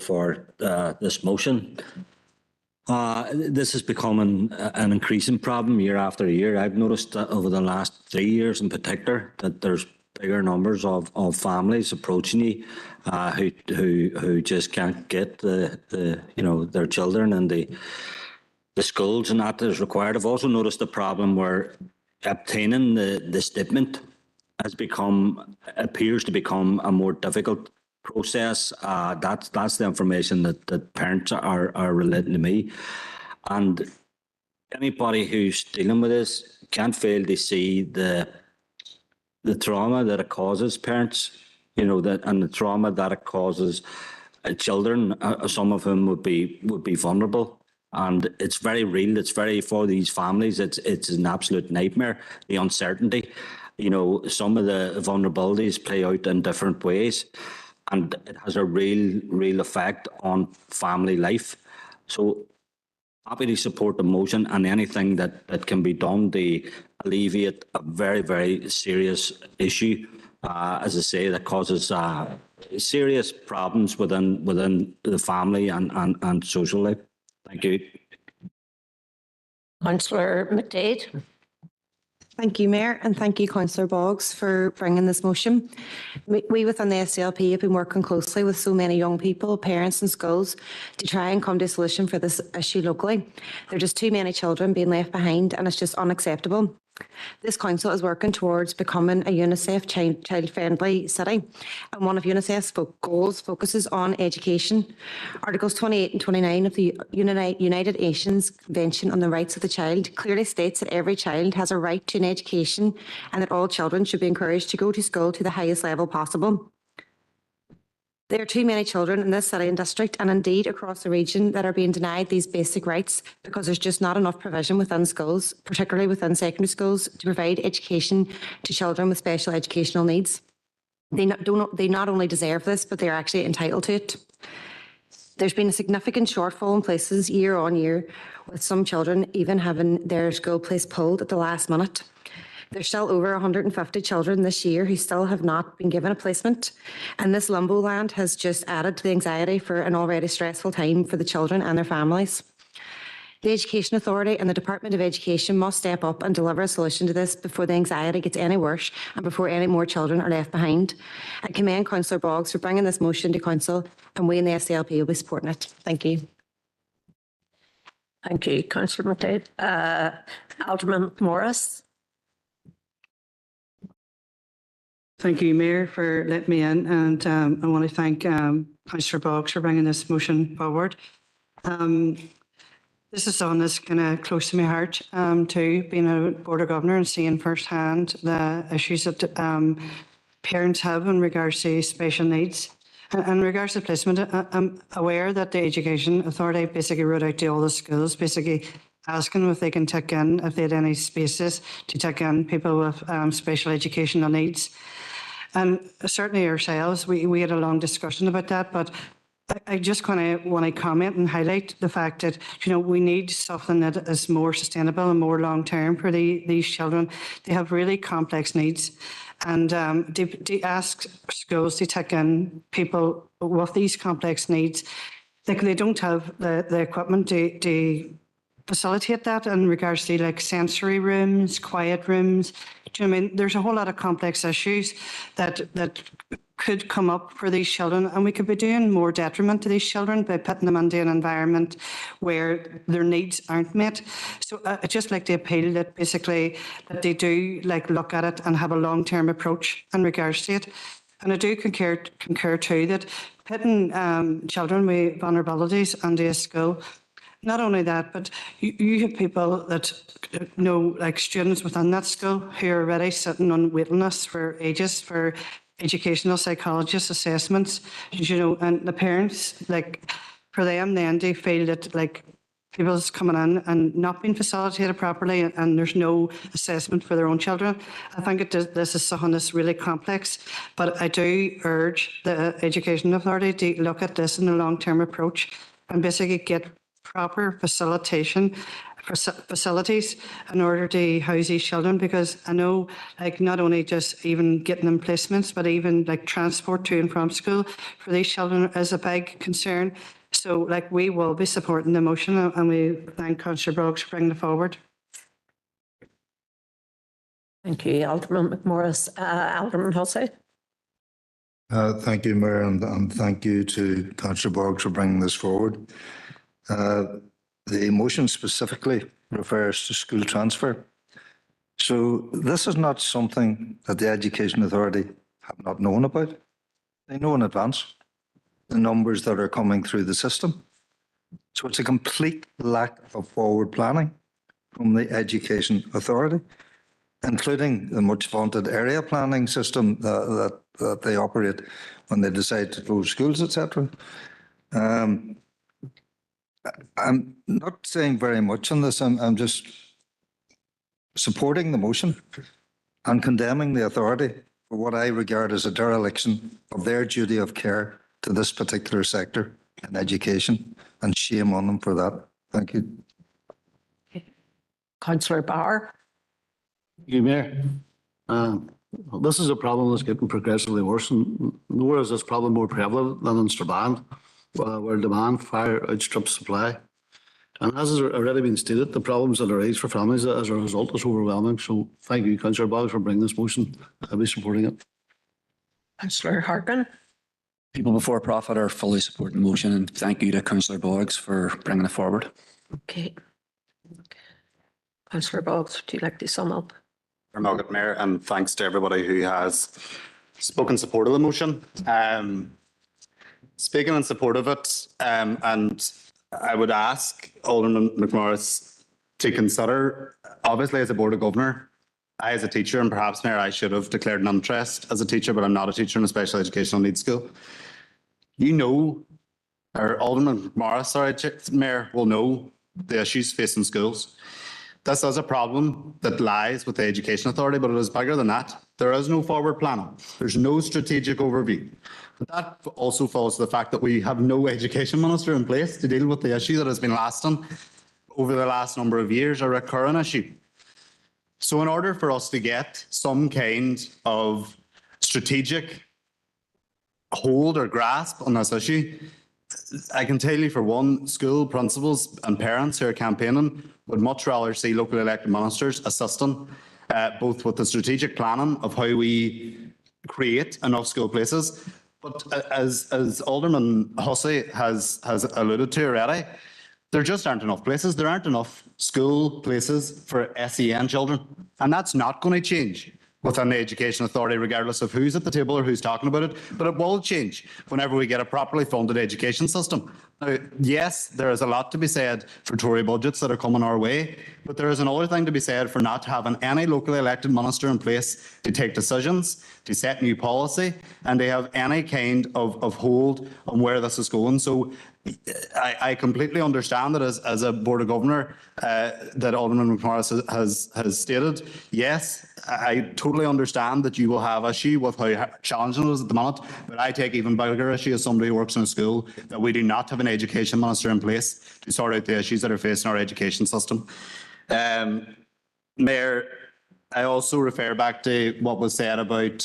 Speaker 6: this motion. This is becoming an increasing problem year after year. I've noticed that over the last 3 years in particular that there's bigger numbers of families approaching you who just can't get their children and the schools and that is required. I've also noticed the problem where obtaining the statement appears to become a more difficult process. That's the information that parents are relating to me, and anybody who's dealing with this can't fail to see the trauma that it causes parents, and the trauma that it causes children, some of whom would be vulnerable. And it's very real. It's for these families. It's an absolute nightmare. The uncertainty, some of the vulnerabilities play out in different ways, and it has a real effect on family life. So happy to support the motion and anything that can be done to alleviate a very, very serious issue, as I say, that causes serious problems within the family and social life. Thank you.
Speaker 2: Councillor McDade.
Speaker 15: Thank you, Mayor, and thank you, Councillor Boggs, for bringing this motion. We within the SDLP have been working closely with so many young people, parents and schools to try and come to a solution for this issue locally. There are just too many children being left behind and it's just unacceptable. This council is working towards becoming a UNICEF child-friendly city, and one of UNICEF's goals focuses on education. Articles 28 and 29 of the United Nations Convention on the Rights of the Child clearly states that every child has a right to an education and that all children should be encouraged to go to school to the highest level possible. There are too many children in this city and district, and indeed across the region, that are being denied these basic rights because there's just not enough provision within schools, particularly within secondary schools, to provide education to children with special educational needs. They not only deserve this, but they're actually entitled to it. There's been a significant shortfall in places year on year, with some children even having their school place pulled at the last minute. There's still over 150 children this year who still have not been given a placement, and this limbo land has just added to the anxiety for an already stressful time for the children and their families. The Education Authority and the Department of Education must step up and deliver a solution to this before the anxiety gets any worse and before any more children are left behind. I commend Councillor Boggs for bringing this motion to Council, and we in the SDLP will be supporting it. Thank you.
Speaker 2: Thank you, Councillor McDade. Alderman Morris.
Speaker 19: Thank you, Mayor, for letting me in, and I want to thank Councillor Boggs for bringing this motion forward. This is something that's kind of close to my heart too, being a Border Governor and seeing firsthand the issues that parents have in regards to special needs. In regards to placement, I'm aware that the Education Authority basically wrote out to all the schools, basically asking if they can take in, if they had any spaces to take in people with special educational needs. And certainly ourselves, we had a long discussion about that, but I just kind of want to comment and highlight the fact that, we need something that is more sustainable and more long-term for these children. They have really complex needs, and to ask schools to take in people with these complex needs, they don't have the equipment to facilitate that in regards to like sensory rooms, quiet rooms. Do you know what I mean? There's a whole lot of complex issues that could come up for these children, and we could be doing more detriment to these children by putting them into an environment where their needs aren't met. So I'd just like to appeal that basically that they do look at it and have a long-term approach in regards to it. And I do concur too that putting children with vulnerabilities into a school, not only that, but you have people that know, like students within that school who are already sitting on waiting lists for ages for educational psychologist assessments, and the parents, for them then they feel that people's coming in and not being facilitated properly, and there's no assessment for their own children. I think this is something that's really complex, but I do urge the Education Authority to look at this in a long-term approach and basically get proper facilities in order to house these children, because I know, like, not only just even getting them placements, but even like transport to and from school for these children is a big concern. So, like, we will be supporting the motion, and we thank Councillor Boggs for bringing it forward.
Speaker 2: Thank you, Alderman McMorris. Alderman Hussey.
Speaker 9: Thank you, Mayor, and thank you to Councillor Boggs for bringing this forward. The motion specifically refers to school transfer. So this is not something that the Education Authority have not known about. They know in advance the numbers that are coming through the system. So it's a complete lack of forward planning from the Education Authority, including the much vaunted area planning system that they operate when they decide to close schools, etc. I'm not saying very much on this. I'm just supporting the motion and condemning the authority for what I regard as a dereliction of their duty of care to this particular sector in education, and shame on them for that. Thank you.
Speaker 2: Councillor Barr.
Speaker 21: You, Mayor. This is a problem that's getting progressively worse, and nowhere is this problem more prevalent than in Strabane, where demand far outstrips supply. And as has already been stated, the problems that arise for families as a result is overwhelming. So thank you, Councillor Boggs, for bringing this motion. I'll be supporting it.
Speaker 2: Councillor Harkin.
Speaker 22: People Before Profit are fully supporting the motion, and thank you to Councillor Boggs for bringing it forward.
Speaker 2: Okay. Councillor Boggs, would you like to sum up?
Speaker 20: Margaret, Mayor, and thanks to everybody who has spoken in support of the motion. Speaking in support of it, and I would ask Alderman McMorris to consider, obviously as a Board of Governor, I as a teacher, and perhaps, Mayor, I should have declared an interest as a teacher, but I'm not a teacher in a special educational needs school. You know, or Alderman McMorris, sorry, Mayor, will know the issues facing schools. This is a problem that lies with the Education Authority, but it is bigger than that. There is no forward planning. There's no strategic overview. But that also falls to the fact that we have no education minister in place to deal with the issue that has been lasting over the last number of years, a recurrent issue. So in order for us to get some kind of strategic hold or grasp on this issue, I can tell you for one, school principals and parents who are campaigning would much rather see local elected ministers assisting both with the strategic planning of how we create enough school places. But as Alderman Hussey has alluded to already, there just aren't enough places. There aren't enough school places for SEN children. And that's not going to change within the Education Authority, regardless of who's at the table or who's talking about it. But it will change whenever we get a properly funded education system. Now, yes, there is a lot to be said for Tory budgets that are coming our way, but there is another thing to be said for not having any locally elected minister in place to take decisions, to set new policy, and to have any kind of hold on where this is going. So I completely understand that as a Board of Governor that Alderman McMorris has stated. Yes, I totally understand that you will have issue with how challenging it is at the moment, but I take even bigger issue as somebody who works in a school that we do not have an education minister in place to sort out the issues that are facing our education system. Mayor, I also refer back to what was said about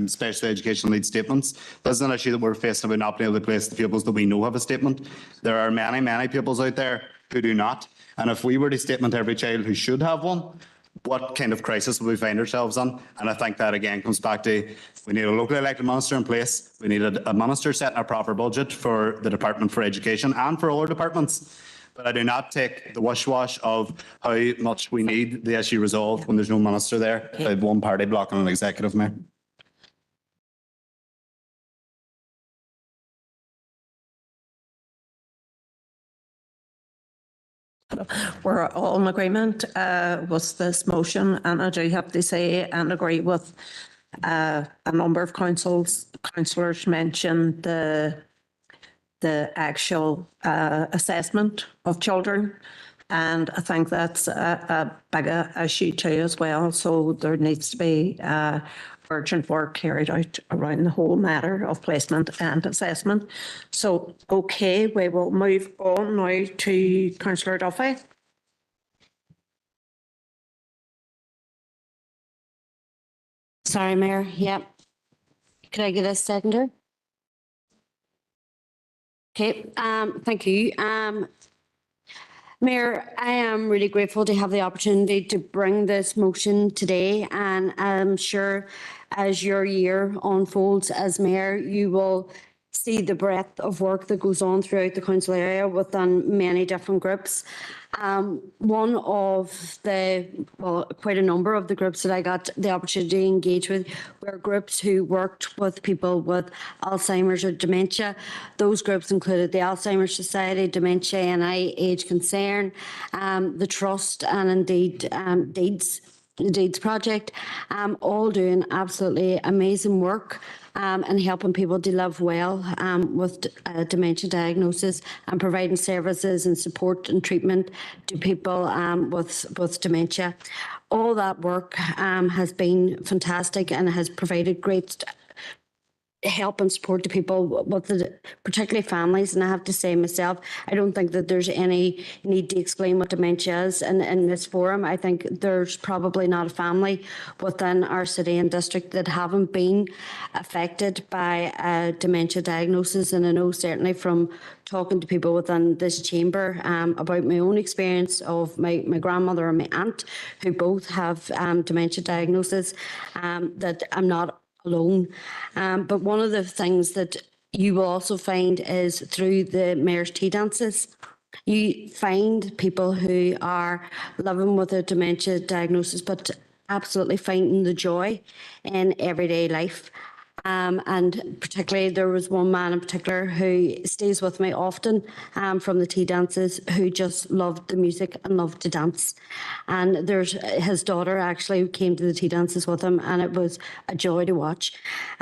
Speaker 20: special educational needs statements. This is an issue that we're facing about not being able to place the pupils that we know have a statement. There are many, many pupils out there who do not. And if we were to statement every child who should have one, what kind of crisis would we find ourselves in? And I think that again comes back to we need a locally elected minister in place. We need a minister setting a proper budget for the Department for Education and for all our departments. But I do not take the wash of how much we need the issue resolved when there's no minister there. I have one party blocking an executive, Mayor.
Speaker 2: We're all in agreement with this motion, and I do have to say and agree with a number of councillors mentioned the the actual assessment of children. And I think that's a big issue too as well. So there needs to be urgent work carried out around the whole matter of placement and assessment. So, okay, we will move on now to Councillor Duffy.
Speaker 1: Sorry, Mayor. Yep. Could I get a seconder? Okay, thank you. Mayor, I am really grateful to have the opportunity to bring this motion today, and I'm sure as your year unfolds as Mayor, you will see the breadth of work that goes on throughout the council area within many different groups. One of the, well, quite a number of the groups that I got the opportunity to engage with were groups who worked with people with Alzheimer's or dementia. Those groups included the Alzheimer's Society, Dementia and Age Concern, the Trust, and indeed the Deeds Project, all doing absolutely amazing work and helping people to live well with dementia diagnosis and providing services and support and treatment to people with dementia. All that work has been fantastic and has provided great help and support to people with particularly families. And I have to say myself, I don't think that there's any need to explain what dementia is in this forum. I think there's probably not a family within our city and district that haven't been affected by a dementia diagnosis. And I know certainly from talking to people within this chamber about my own experience of my grandmother and my aunt, who both have dementia diagnosis, that I'm not alone. But one of the things that you will also find is through the Mayor's Tea Dances, you find people who are living with a dementia diagnosis, but absolutely finding the joy in everyday life. And particularly there was one man in particular who stays with me often from the tea dances, who just loved the music and loved to dance. And there's his daughter actually who came to the tea dances with him, and it was a joy to watch.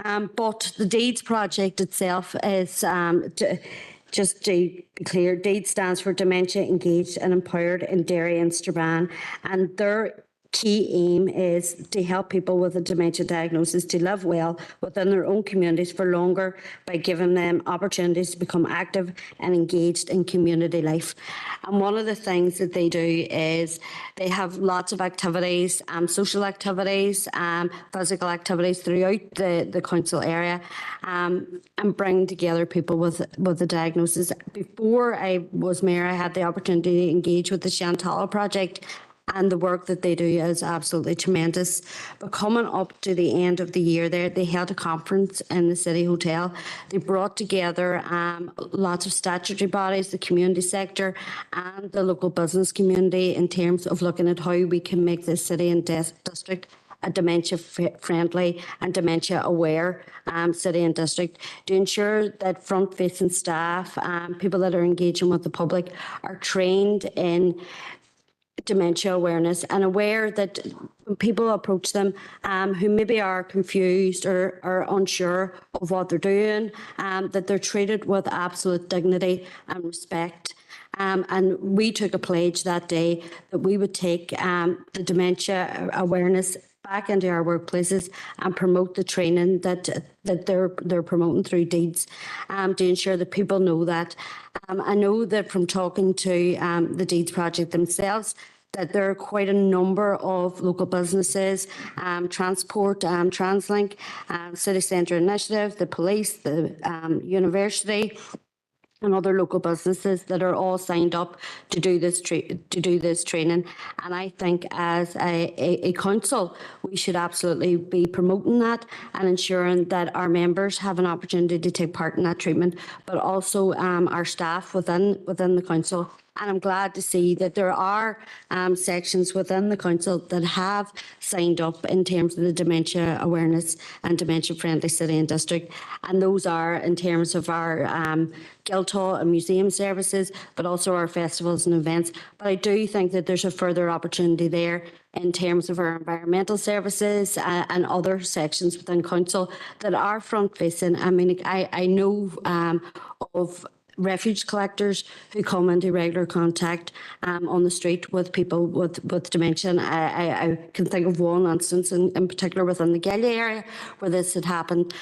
Speaker 1: But the Deeds Project itself is just to be clear, DEED stands for Dementia Engaged and Empowered in Derry and Strabane, and their key aim is to help people with a dementia diagnosis to live well within their own communities for longer by giving them opportunities to become active and engaged in community life. And one of the things that they do is they have lots of activities, social activities, physical activities throughout the council area, and bring together people with a diagnosis. Before I was mayor, I had the opportunity to engage with the Chantal Project, and the work that they do is absolutely tremendous. But coming up to the end of the year there, they held a conference in the City Hotel. They brought together lots of statutory bodies, the community sector and the local business community in terms of looking at how we can make this city and district a dementia-friendly and dementia-aware city and district, to ensure that front-facing staff, people that are engaging with the public, are trained in dementia awareness and aware that when people approach them who maybe are confused or are unsure of what they're doing, that they're treated with absolute dignity and respect. And we took a pledge that day that we would take the dementia awareness back into our workplaces and promote the training that they're promoting through Deeds, to ensure that people know that. I know that from talking to the Deeds Project themselves, that there are quite a number of local businesses, transport, TransLink, City Centre Initiative, the police, the university, and other local businesses that are all signed up to do this training. And I think as a council, we should absolutely be promoting that and ensuring that our members have an opportunity to take part in that treatment, but also our staff within the council. And I'm glad to see that there are sections within the council that have signed up in terms of the dementia awareness and dementia-friendly city and district. And those are in terms of our Guildhall and museum services, but also our festivals and events. But I do think that there's a further opportunity there in terms of our environmental services and other sections within council that are front-facing. I mean, I know of refuge collectors who come into regular contact on the street with people with dementia. And I can think of one instance in particular within the Gellia area where this had happened.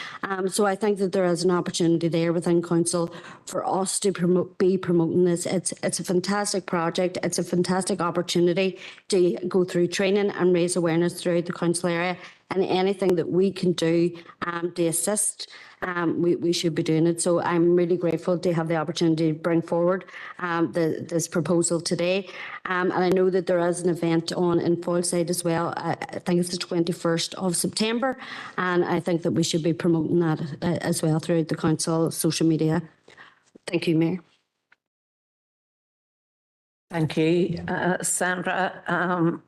Speaker 1: So I think that there is an opportunity there within council for us to be promoting this. It's a fantastic project. It's a fantastic opportunity to go through training and raise awareness throughout the council area. And anything that we can do to assist, we should be doing it. So I'm really grateful to have the opportunity to bring forward this proposal today. And I know that there is an event on in Foyleside as well. I think it's the 21st of September. And I think that we should be promoting that as well throughout the council social media. Thank you, Mayor.
Speaker 2: Thank you, Sandra.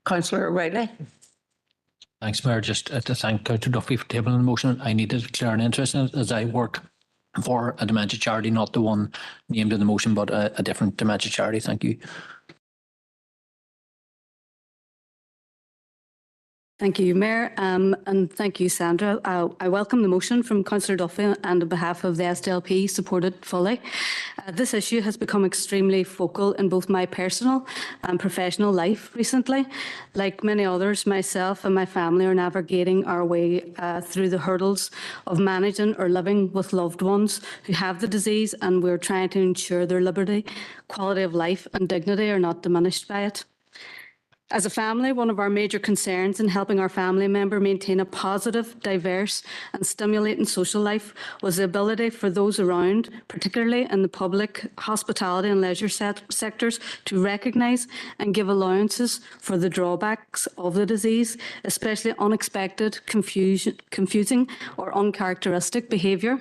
Speaker 2: Councillor Riley.
Speaker 8: Thanks, Mayor. Just to thank Councillor Duffy for tabling the motion. I need to declare an interest in it as I work for a dementia charity, not the one named in the motion, but a different dementia charity. Thank you.
Speaker 13: Thank you, Mayor, and thank you, Sandra. I welcome the motion from Councillor Duffy and on behalf of the SDLP, support it fully. This issue has become extremely focal in both my personal and professional life recently. Like many others, myself and my family are navigating our way through the hurdles of managing or living with loved ones who have the disease, and we're trying to ensure their liberty, quality of life and dignity are not diminished by it. As a family, one of our major concerns in helping our family member maintain a positive, diverse and stimulating social life was the ability for those around, particularly in the public, hospitality and leisure sectors, to recognise and give allowances for the drawbacks of the disease, especially unexpected, confusing or uncharacteristic behaviour.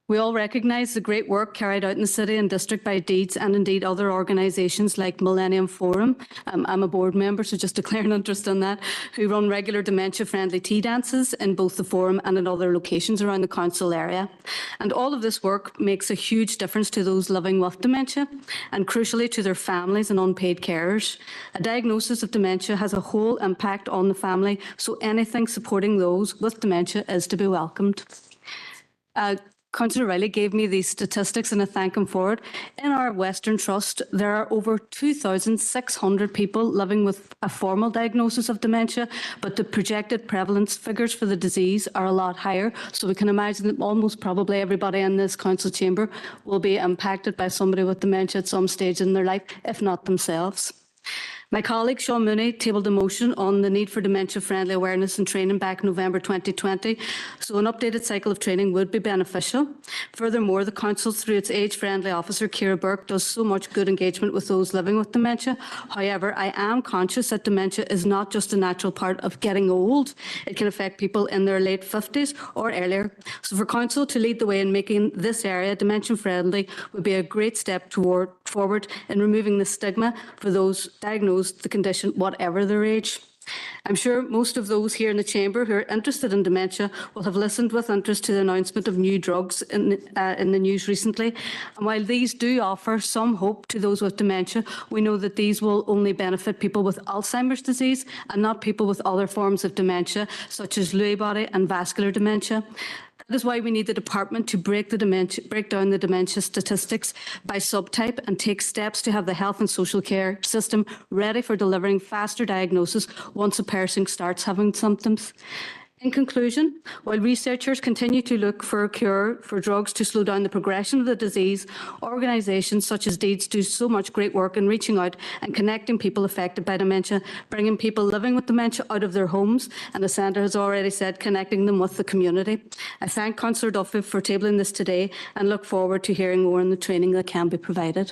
Speaker 13: We all recognise the great work carried out in the city and district by Deeds and indeed other organisations like Millennium Forum. I'm a board member, so just declaring interest in that, who run regular dementia-friendly tea dances in both the forum and in other locations around the council area. And all of this work makes a huge difference to those living with dementia and crucially to their families and unpaid carers. A diagnosis of dementia has a whole impact on the family, so anything supporting those with dementia is to be welcomed. Councillor Riley gave me these statistics and I thank him for it. In our Western Trust, there are over 2,600 people living with a formal diagnosis of dementia, but the projected prevalence figures for the disease are a lot higher. So we can imagine that almost probably everybody in this council chamber will be impacted by somebody with dementia at some stage in their life, if not themselves. My colleague Sean Mooney tabled a motion on the need for dementia-friendly awareness and training back in November 2020, so an updated cycle of training would be beneficial. Furthermore, the Council, through its age-friendly officer, Ciara Burke, does so much good engagement with those living with dementia. However, I am conscious that dementia is not just a natural part of getting old. It can affect people in their late 50s or earlier. So for Council to lead the way in making this area dementia-friendly would be a great step forward in removing the stigma for those diagnosed the condition, whatever their age. I'm sure most of those here in the chamber who are interested in dementia will have listened with interest to the announcement of new drugs in the news recently. And while these do offer some hope to those with dementia, we know that these will only benefit people with Alzheimer's disease and not people with other forms of dementia, such as Lewy body and vascular dementia. That is why we need the department to break down the dementia statistics by subtype and take steps to have the health and social care system ready for delivering faster diagnosis once a person starts having symptoms. In conclusion, while researchers continue to look for a cure for drugs to slow down the progression of the disease, organisations such as Deeds do so much great work in reaching out and connecting people affected by dementia, bringing people living with dementia out of their homes, and as Sandra has already said, connecting them with the community. I thank Councillor Duffy for tabling this today and look forward to hearing more on the training that can be provided.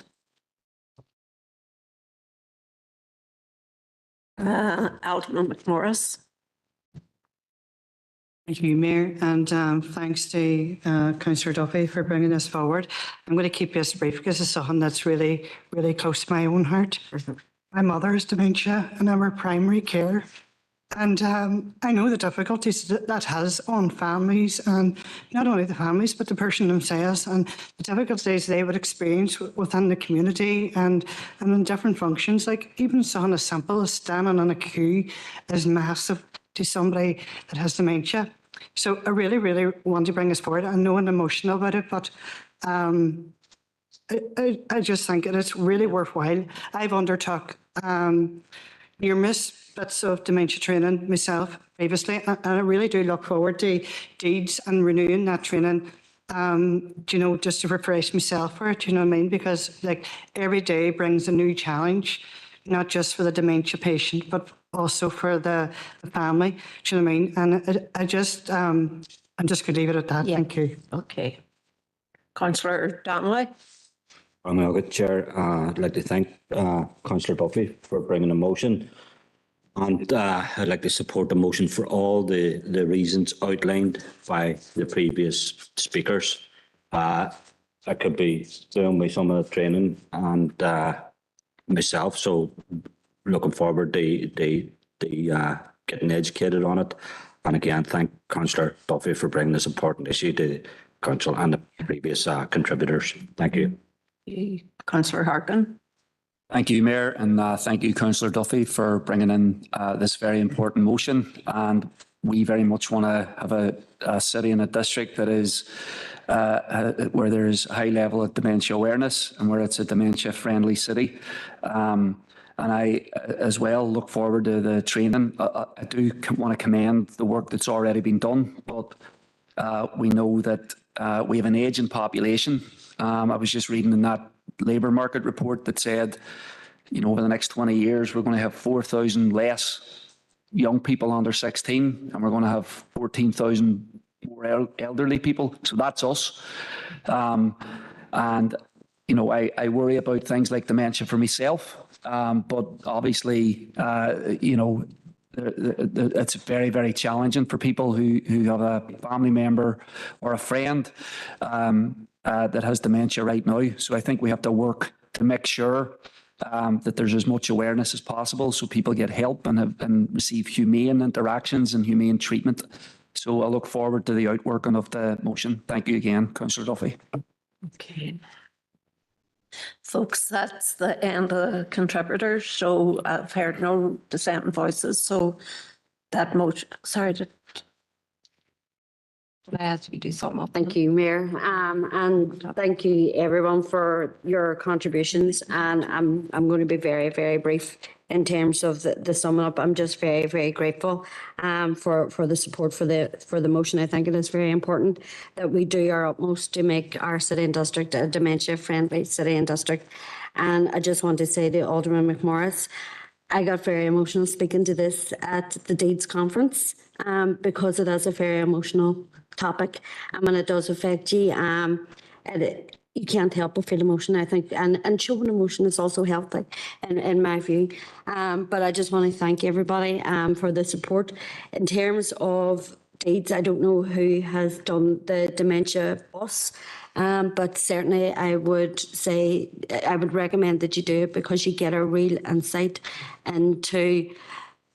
Speaker 2: Alderman McMorris.
Speaker 19: Thank you, Mayor, and thanks to Councillor Duffy for bringing this forward. I'm going to keep this brief because it's something that's really, really close to my own heart. My mother has dementia and I'm her primary care. And I know the difficulties that has on families, and not only the families, but the person themselves, and the difficulties they would experience within the community and in different functions. Like even something as simple as standing on a queue is massive to somebody that has dementia. So I really, really want to bring this forward. I know I'm emotional about it, but I just think it's really worthwhile. I've undertook near miss bits of dementia training myself previously, and I really do look forward to deeds and renewing that training. You know, just to refresh myself for it. Do you know what I mean? Because like every day brings a new challenge, not just for the dementia patient, but also for the family. Do you know what I mean? And I'm just going to leave it at that.
Speaker 2: Yeah.
Speaker 19: Thank you.
Speaker 2: Okay. Councillor Donnelly.
Speaker 6: I'm a good chair. I'd like to thank Councillor Duffy for bringing a motion. And I'd like to support the motion for all the reasons outlined by the previous speakers. I could be doing with some of the training and myself, so looking forward to getting educated on it. And again, thank Councillor Duffy for bringing this important issue to Council and the previous contributors. Thank you.
Speaker 2: Councillor Harkin.
Speaker 11: Thank you, Mayor, and thank you, Councillor Duffy, for bringing in this very important motion. And we very much want to have a city and a district that is where there is a high level of dementia awareness and where it's a dementia-friendly city. And I, as well, look forward to the training. I do want to commend the work that's already been done, but we know that we have an ageing population. I was just reading in that labour market report that said, you know, over the next 20 years, we're going to have 4,000 less young people under 16, and we're going to have 14,000 more elderly people. So that's us. And, you know, I worry about things like dementia for myself. But obviously, you know, it's very, very challenging for people who have a family member or a friend that has dementia right now. So I think we have to work to make sure that there's as much awareness as possible so people get help and receive humane interactions and humane treatment. So I look forward to the outworking of the motion. Thank you again, Councillor Duffy.
Speaker 2: Okay. Folks, that's the end of the contributors. So I've heard no dissenting voices. So that motion, sorry, can I ask you to do something?
Speaker 1: Thank you, Mayor. And thank you everyone for your contributions. And I'm going to be very, very brief in terms of the summing up. I'm just very, very grateful for the support for the motion. I think it is very important that we do our utmost to make our city and district a dementia-friendly city and district. And I just want to say to Alderman McMorris, I got very emotional speaking to this at the Deeds Conference because it is a very emotional topic, and when it does affect you, you can't help but feel emotion, I think, and showing emotion is also healthy in my view. But I just want to thank everybody for the support. In terms of Deeds, I don't know who has done the dementia bus, but certainly I would say, I would recommend that you do it because you get a real insight into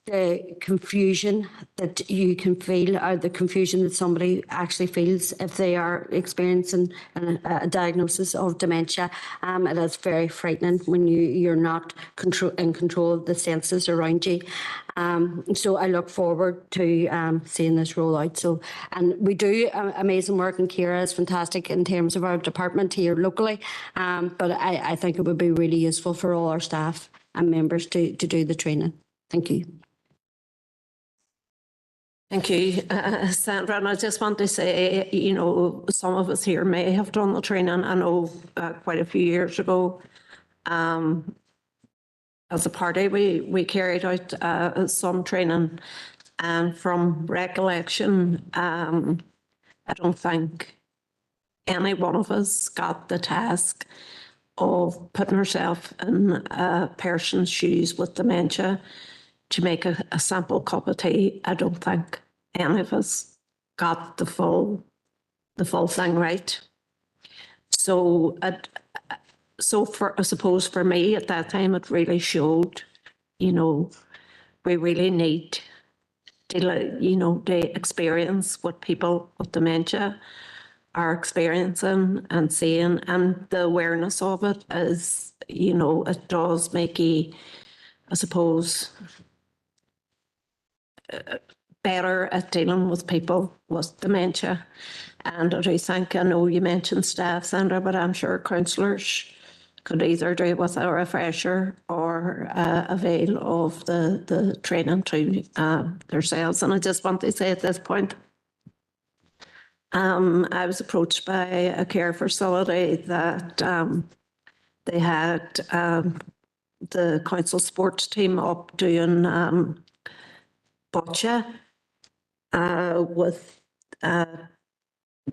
Speaker 1: the confusion that you can feel, or the confusion that somebody actually feels if they are experiencing a diagnosis of dementia. It is very frightening when you're not in control of the senses around you. So I look forward to seeing this roll out. So, and we do amazing work, and Ciara is fantastic in terms of our department here locally. But I think it would be really useful for all our staff and members to do the training. Thank you.
Speaker 2: Thank you, Sandra. And I just want to say, you know, some of us here may have done the training. I know quite a few years ago, as a party, we carried out some training. And from recollection, I don't think any one of us got the task of putting ourselves in a person's shoes with dementia to make a simple cup of tea. I don't think any of us got the full thing right. So I suppose for me at that time, it really showed, you know, we really need to, you know, to experience what people with dementia are experiencing and seeing, and the awareness of it is, you know, it does make you, I suppose, better at dealing with people with dementia. And I do think, I know you mentioned staff, Sandra, but I'm sure councillors could either do with a refresher or avail of the training to themselves. And I just want to say at this point, I was approached by a care facility that they had the council sports team up doing bocce with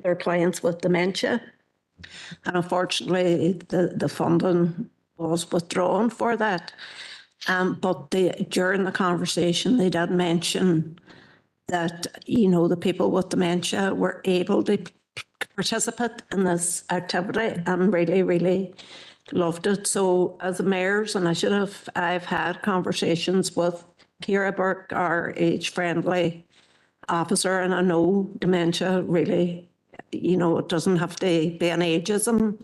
Speaker 2: their clients with dementia. And unfortunately, the funding was withdrawn for that. But during the conversation, they did mention that, you know, the people with dementia were able to participate in this activity and really, really loved it. So as a mayor's initiative, I've had conversations with Ciara Burke, our age-friendly officer, and I know dementia really, you know, it doesn't have to be an ageism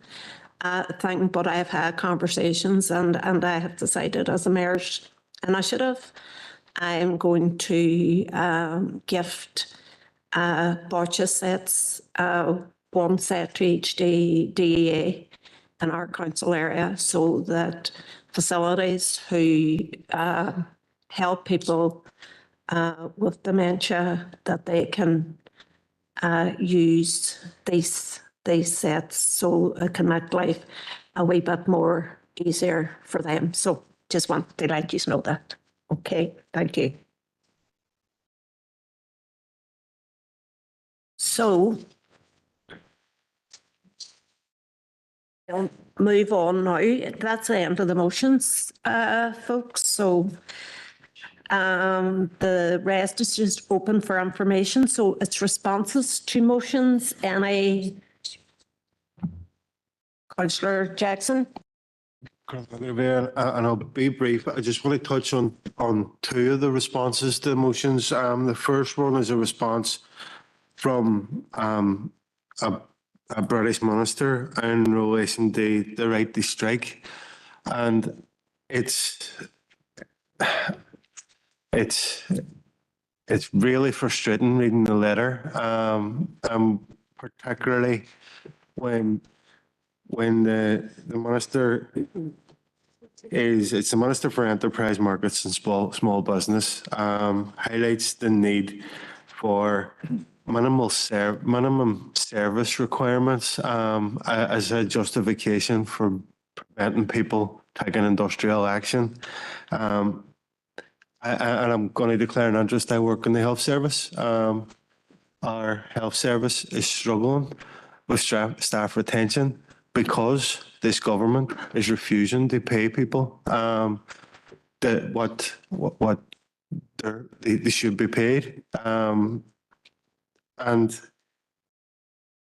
Speaker 2: thing, but I've had conversations and I have decided as a mayor's initiative, I'm going to gift bocce sets, one set to each DEA in our council area, so that facilities who help people with dementia, that they can use these sets so it can make life a wee bit more easier for them. So just want to let you know that. Okay, thank you. So we'll move on now. That's the end of the motions, folks. So the rest is just open for information. So it's responses to motions. Councillor Jackson.
Speaker 7: And I'll be brief. I just want to touch on two of the responses to the motions. The first one is a response from a British minister in relation to the right to strike, and it's really frustrating reading the letter, particularly when the minister it's the Minister for Enterprise Markets and Small Business, highlights the need for minimum service requirements as a justification for preventing people taking industrial action. And I'm going to declare an interest. I work in the health service. Our health service is struggling with staff retention because this government is refusing to pay people what they should be paid. And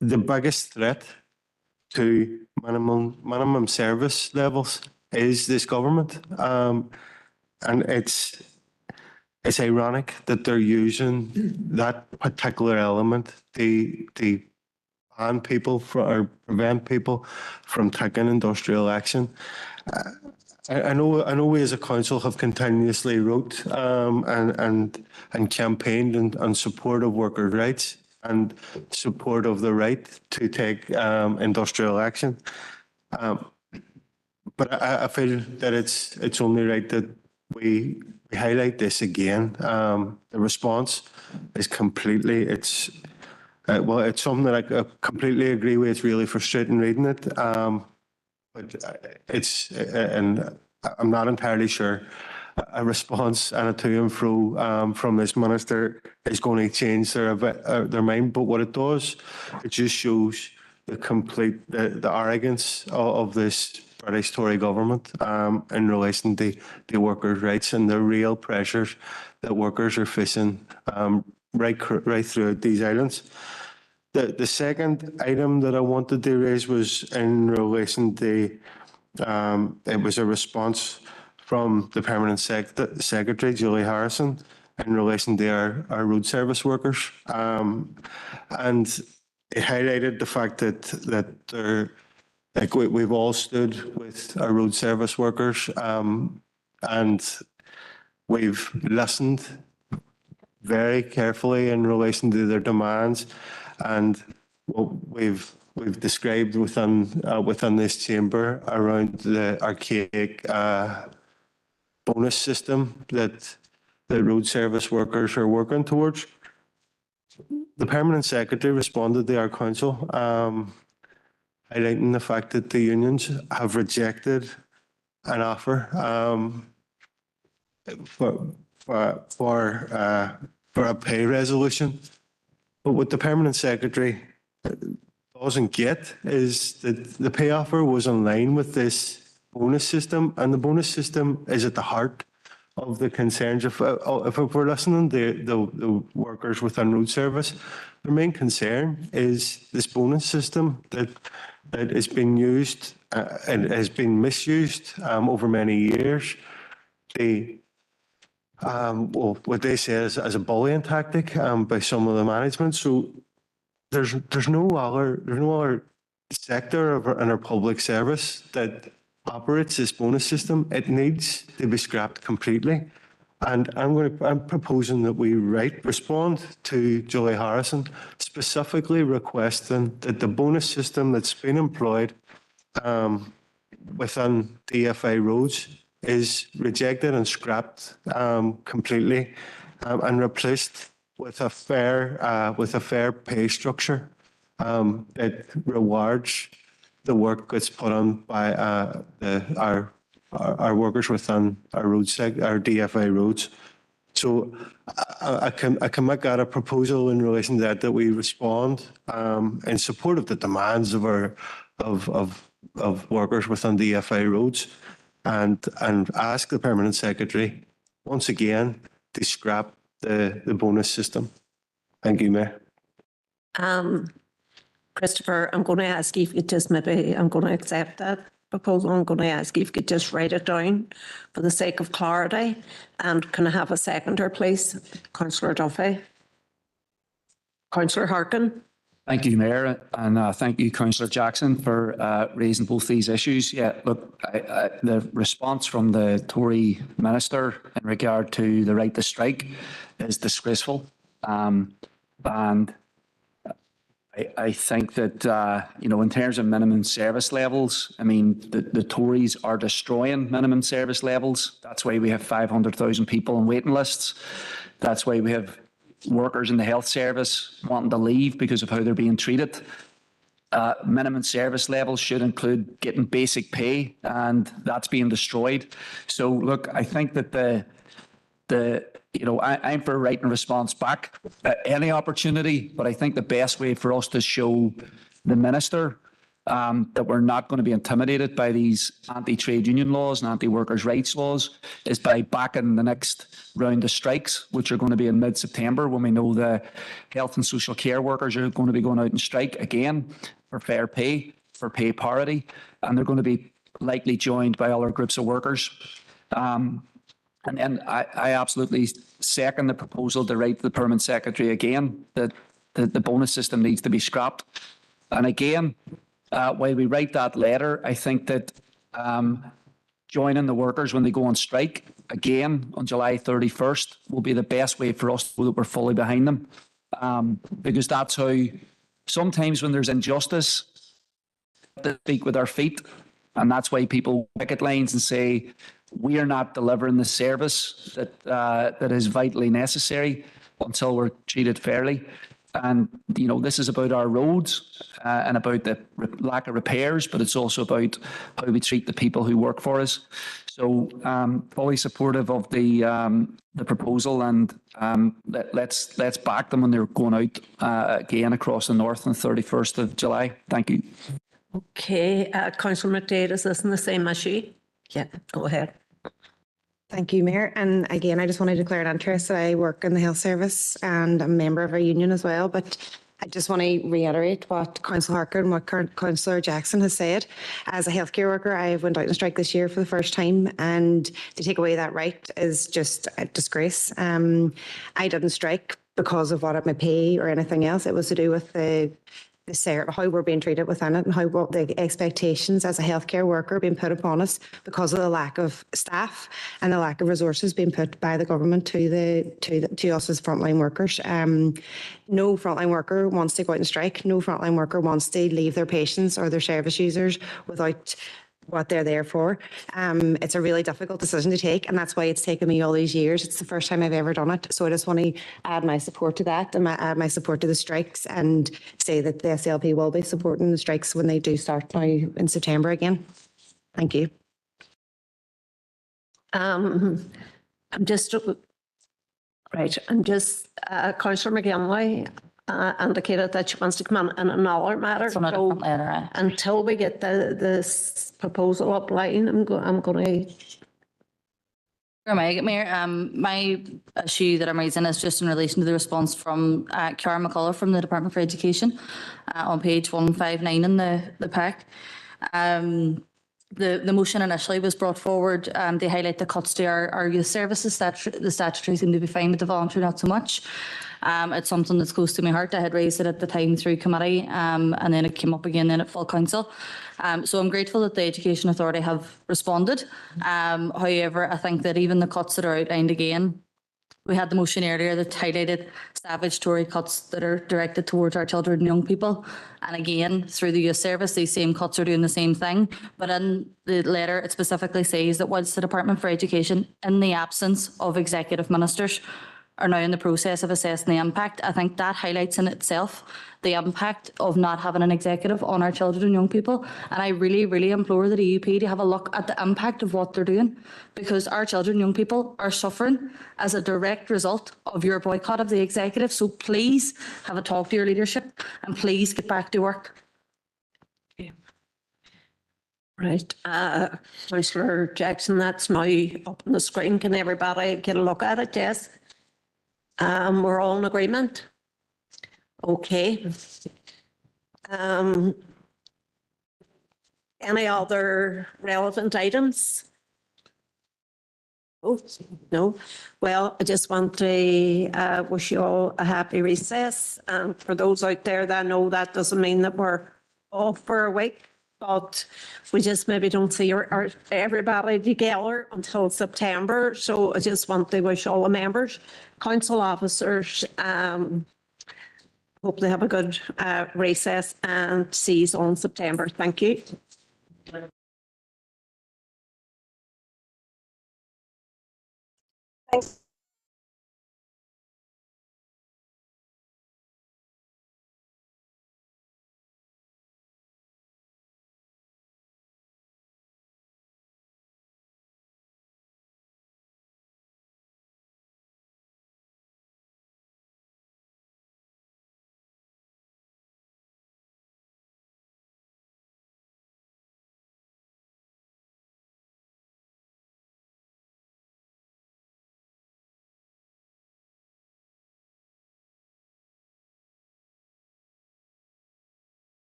Speaker 7: the biggest threat to minimum service levels is this government. And it's ironic that they're using that particular element to ban people or prevent people from taking industrial action. I know we as a council have continuously wrote and campaigned in support of workers' rights and support of the right to take industrial action. But I feel that it's only right that we highlight this again. The response is completely, it's something that I completely agree with. It's really frustrating reading it. But and I'm not entirely sure a response and a to and fro from this minister is going to change their mind. But what it does, it just shows the arrogance of this British Tory government in relation to workers' rights and the real pressures that workers are facing right throughout these islands. The second item that I wanted to raise was in relation to it was a response from the Permanent Secretary, Julie Harrison, in relation to our road service workers. And it highlighted the fact that we've all stood with our road service workers and we've listened very carefully in relation to their demands and what we've described within this chamber around the archaic bonus system that the road service workers are working towards. The Permanent Secretary responded to our council, highlighting the fact that the unions have rejected an offer for a pay resolution. But what the Permanent Secretary doesn't get is that the pay offer was in line with this bonus system, and the bonus system is at the heart of the concerns. If we're listening to the workers within road service, their main concern is this bonus system that is being used and has been misused over many years. What they say is as a bullying tactic by some of the management. So there's no other sector in our public service that operates this bonus system. It needs to be scrapped completely. And I'm proposing that we respond to Julie Harrison, specifically requesting that the bonus system that's been employed within DFA roads is rejected and scrapped completely and replaced with a fair pay structure that rewards the work that's put on by our workers within our DFA roads. So I can make that a proposal in relation to that we respond in support of the demands of workers within DFA roads and ask the Permanent Secretary once again to scrap the bonus system. Thank you, Mayor.
Speaker 2: Christopher, I'm going to ask you if you just I'm going to accept that proposal. I'm going to ask you if you could just write it down for the sake of clarity. And can I have a seconder, please? Councillor Duffy. Councillor Harkin.
Speaker 11: Thank you, Mayor, and thank you, Councillor Jackson, for raising both these issues. Yeah, look, the response from the Tory minister in regard to the right to strike is disgraceful. And I think that, in terms of minimum service levels, I mean, the Tories are destroying minimum service levels. That's why we have 500,000 people on waiting lists. That's why we have workers in the health service wanting to leave because of how they're being treated. Minimum service levels should include getting basic pay, and that's being destroyed. So, look, I think that I'm for writing a response back at any opportunity, but I think the best way for us to show the minister that we're not going to be intimidated by these anti-trade union laws and anti-workers' rights laws is by backing the next round of strikes, which are going to be in mid-September, when we know the health and social care workers are going to be going out and strike again for fair pay, for pay parity, and they're going to be likely joined by other groups of workers. And then I absolutely second the proposal to write to the Permanent Secretary again that the bonus system needs to be scrapped. And again, while we write that letter, I think that joining the workers when they go on strike again on July 31st will be the best way for us to know that we're fully behind them. Because that's how sometimes when there's injustice, we speak with our feet. And that's why people picket lines and say, we are not delivering the service that is vitally necessary until we're treated fairly. And, this is about our roads and about the lack of repairs, but it's also about how we treat the people who work for us. So fully supportive of the proposal, and let's back them when they're going out again across the north on the 31st of July. Thank you.
Speaker 2: Okay, Councillor McDade, is this in the same issue? Yeah, go ahead.
Speaker 15: Thank you, Mayor. And again, I just want to declare an interest. I work in the health service and I'm a member of our union as well. But I just want to reiterate what Councillor Harker and what Councillor Jackson has said. As a healthcare worker, I went out on strike this year for the first time, and to take away that right is just a disgrace. I didn't strike because of what my pay or anything else. It was to do with the how we're being treated within it and how what the expectations as a healthcare worker being put upon us because of the lack of staff and the lack of resources being put by the government to us as frontline workers. No frontline worker wants to go out and strike. No frontline worker wants to leave their patients or their service users without what they're there for. It's a really difficult decision to take, and that's why it's taken me all these years. It's the first time I've ever done it. So I just want to add my support to that and add my support to the strikes and say that the SLP will be supporting the strikes when they do start now in September again. Thank you.
Speaker 2: I'm just, Councillor McGinley indicated that she wants to come in another matter.
Speaker 13: It's on a different letter.
Speaker 2: Until we get this proposal up line, I'm going to.
Speaker 13: Mayor, my issue that I'm raising is just in relation to the response from Ciara McCullough from the Department for Education on page 159 in the pack. The motion initially was brought forward. They highlight the cuts to our youth services. The statutory seem to be fine, but the voluntary not so much. It's something that's close to my heart. I had raised it at the time through committee, and then it came up again then at full council. So I'm grateful that the Education Authority have responded. However, I think that even the cuts that are outlined again, we had the motion earlier that highlighted savage Tory cuts that are directed towards our children and young people. And again, through the youth service, these same cuts are doing the same thing. But in the letter, it specifically says that whilst the Department for Education, in the absence of executive ministers, are now in the process of assessing the impact, I think that highlights in itself the impact of not having an executive on our children and young people. And I really, really implore the DUP to have a look at the impact of what they're doing, because our children and young people are suffering as a direct result of your boycott of the executive. So please have a talk to your leadership and please get back to work.
Speaker 2: Right. Councillor Jackson, that's now up on the screen. Can everybody get a look at it? Yes. We're all in agreement. Okay. Any other relevant items? Oh, no. Well, I just want to wish you all a happy recess. For those out there that know, that doesn't mean that we're off for a week, but we just maybe don't see everybody together until September. So I just want to wish all the members, council officers, hope they have a good recess and see you all in September. Thank you.
Speaker 3: Thanks.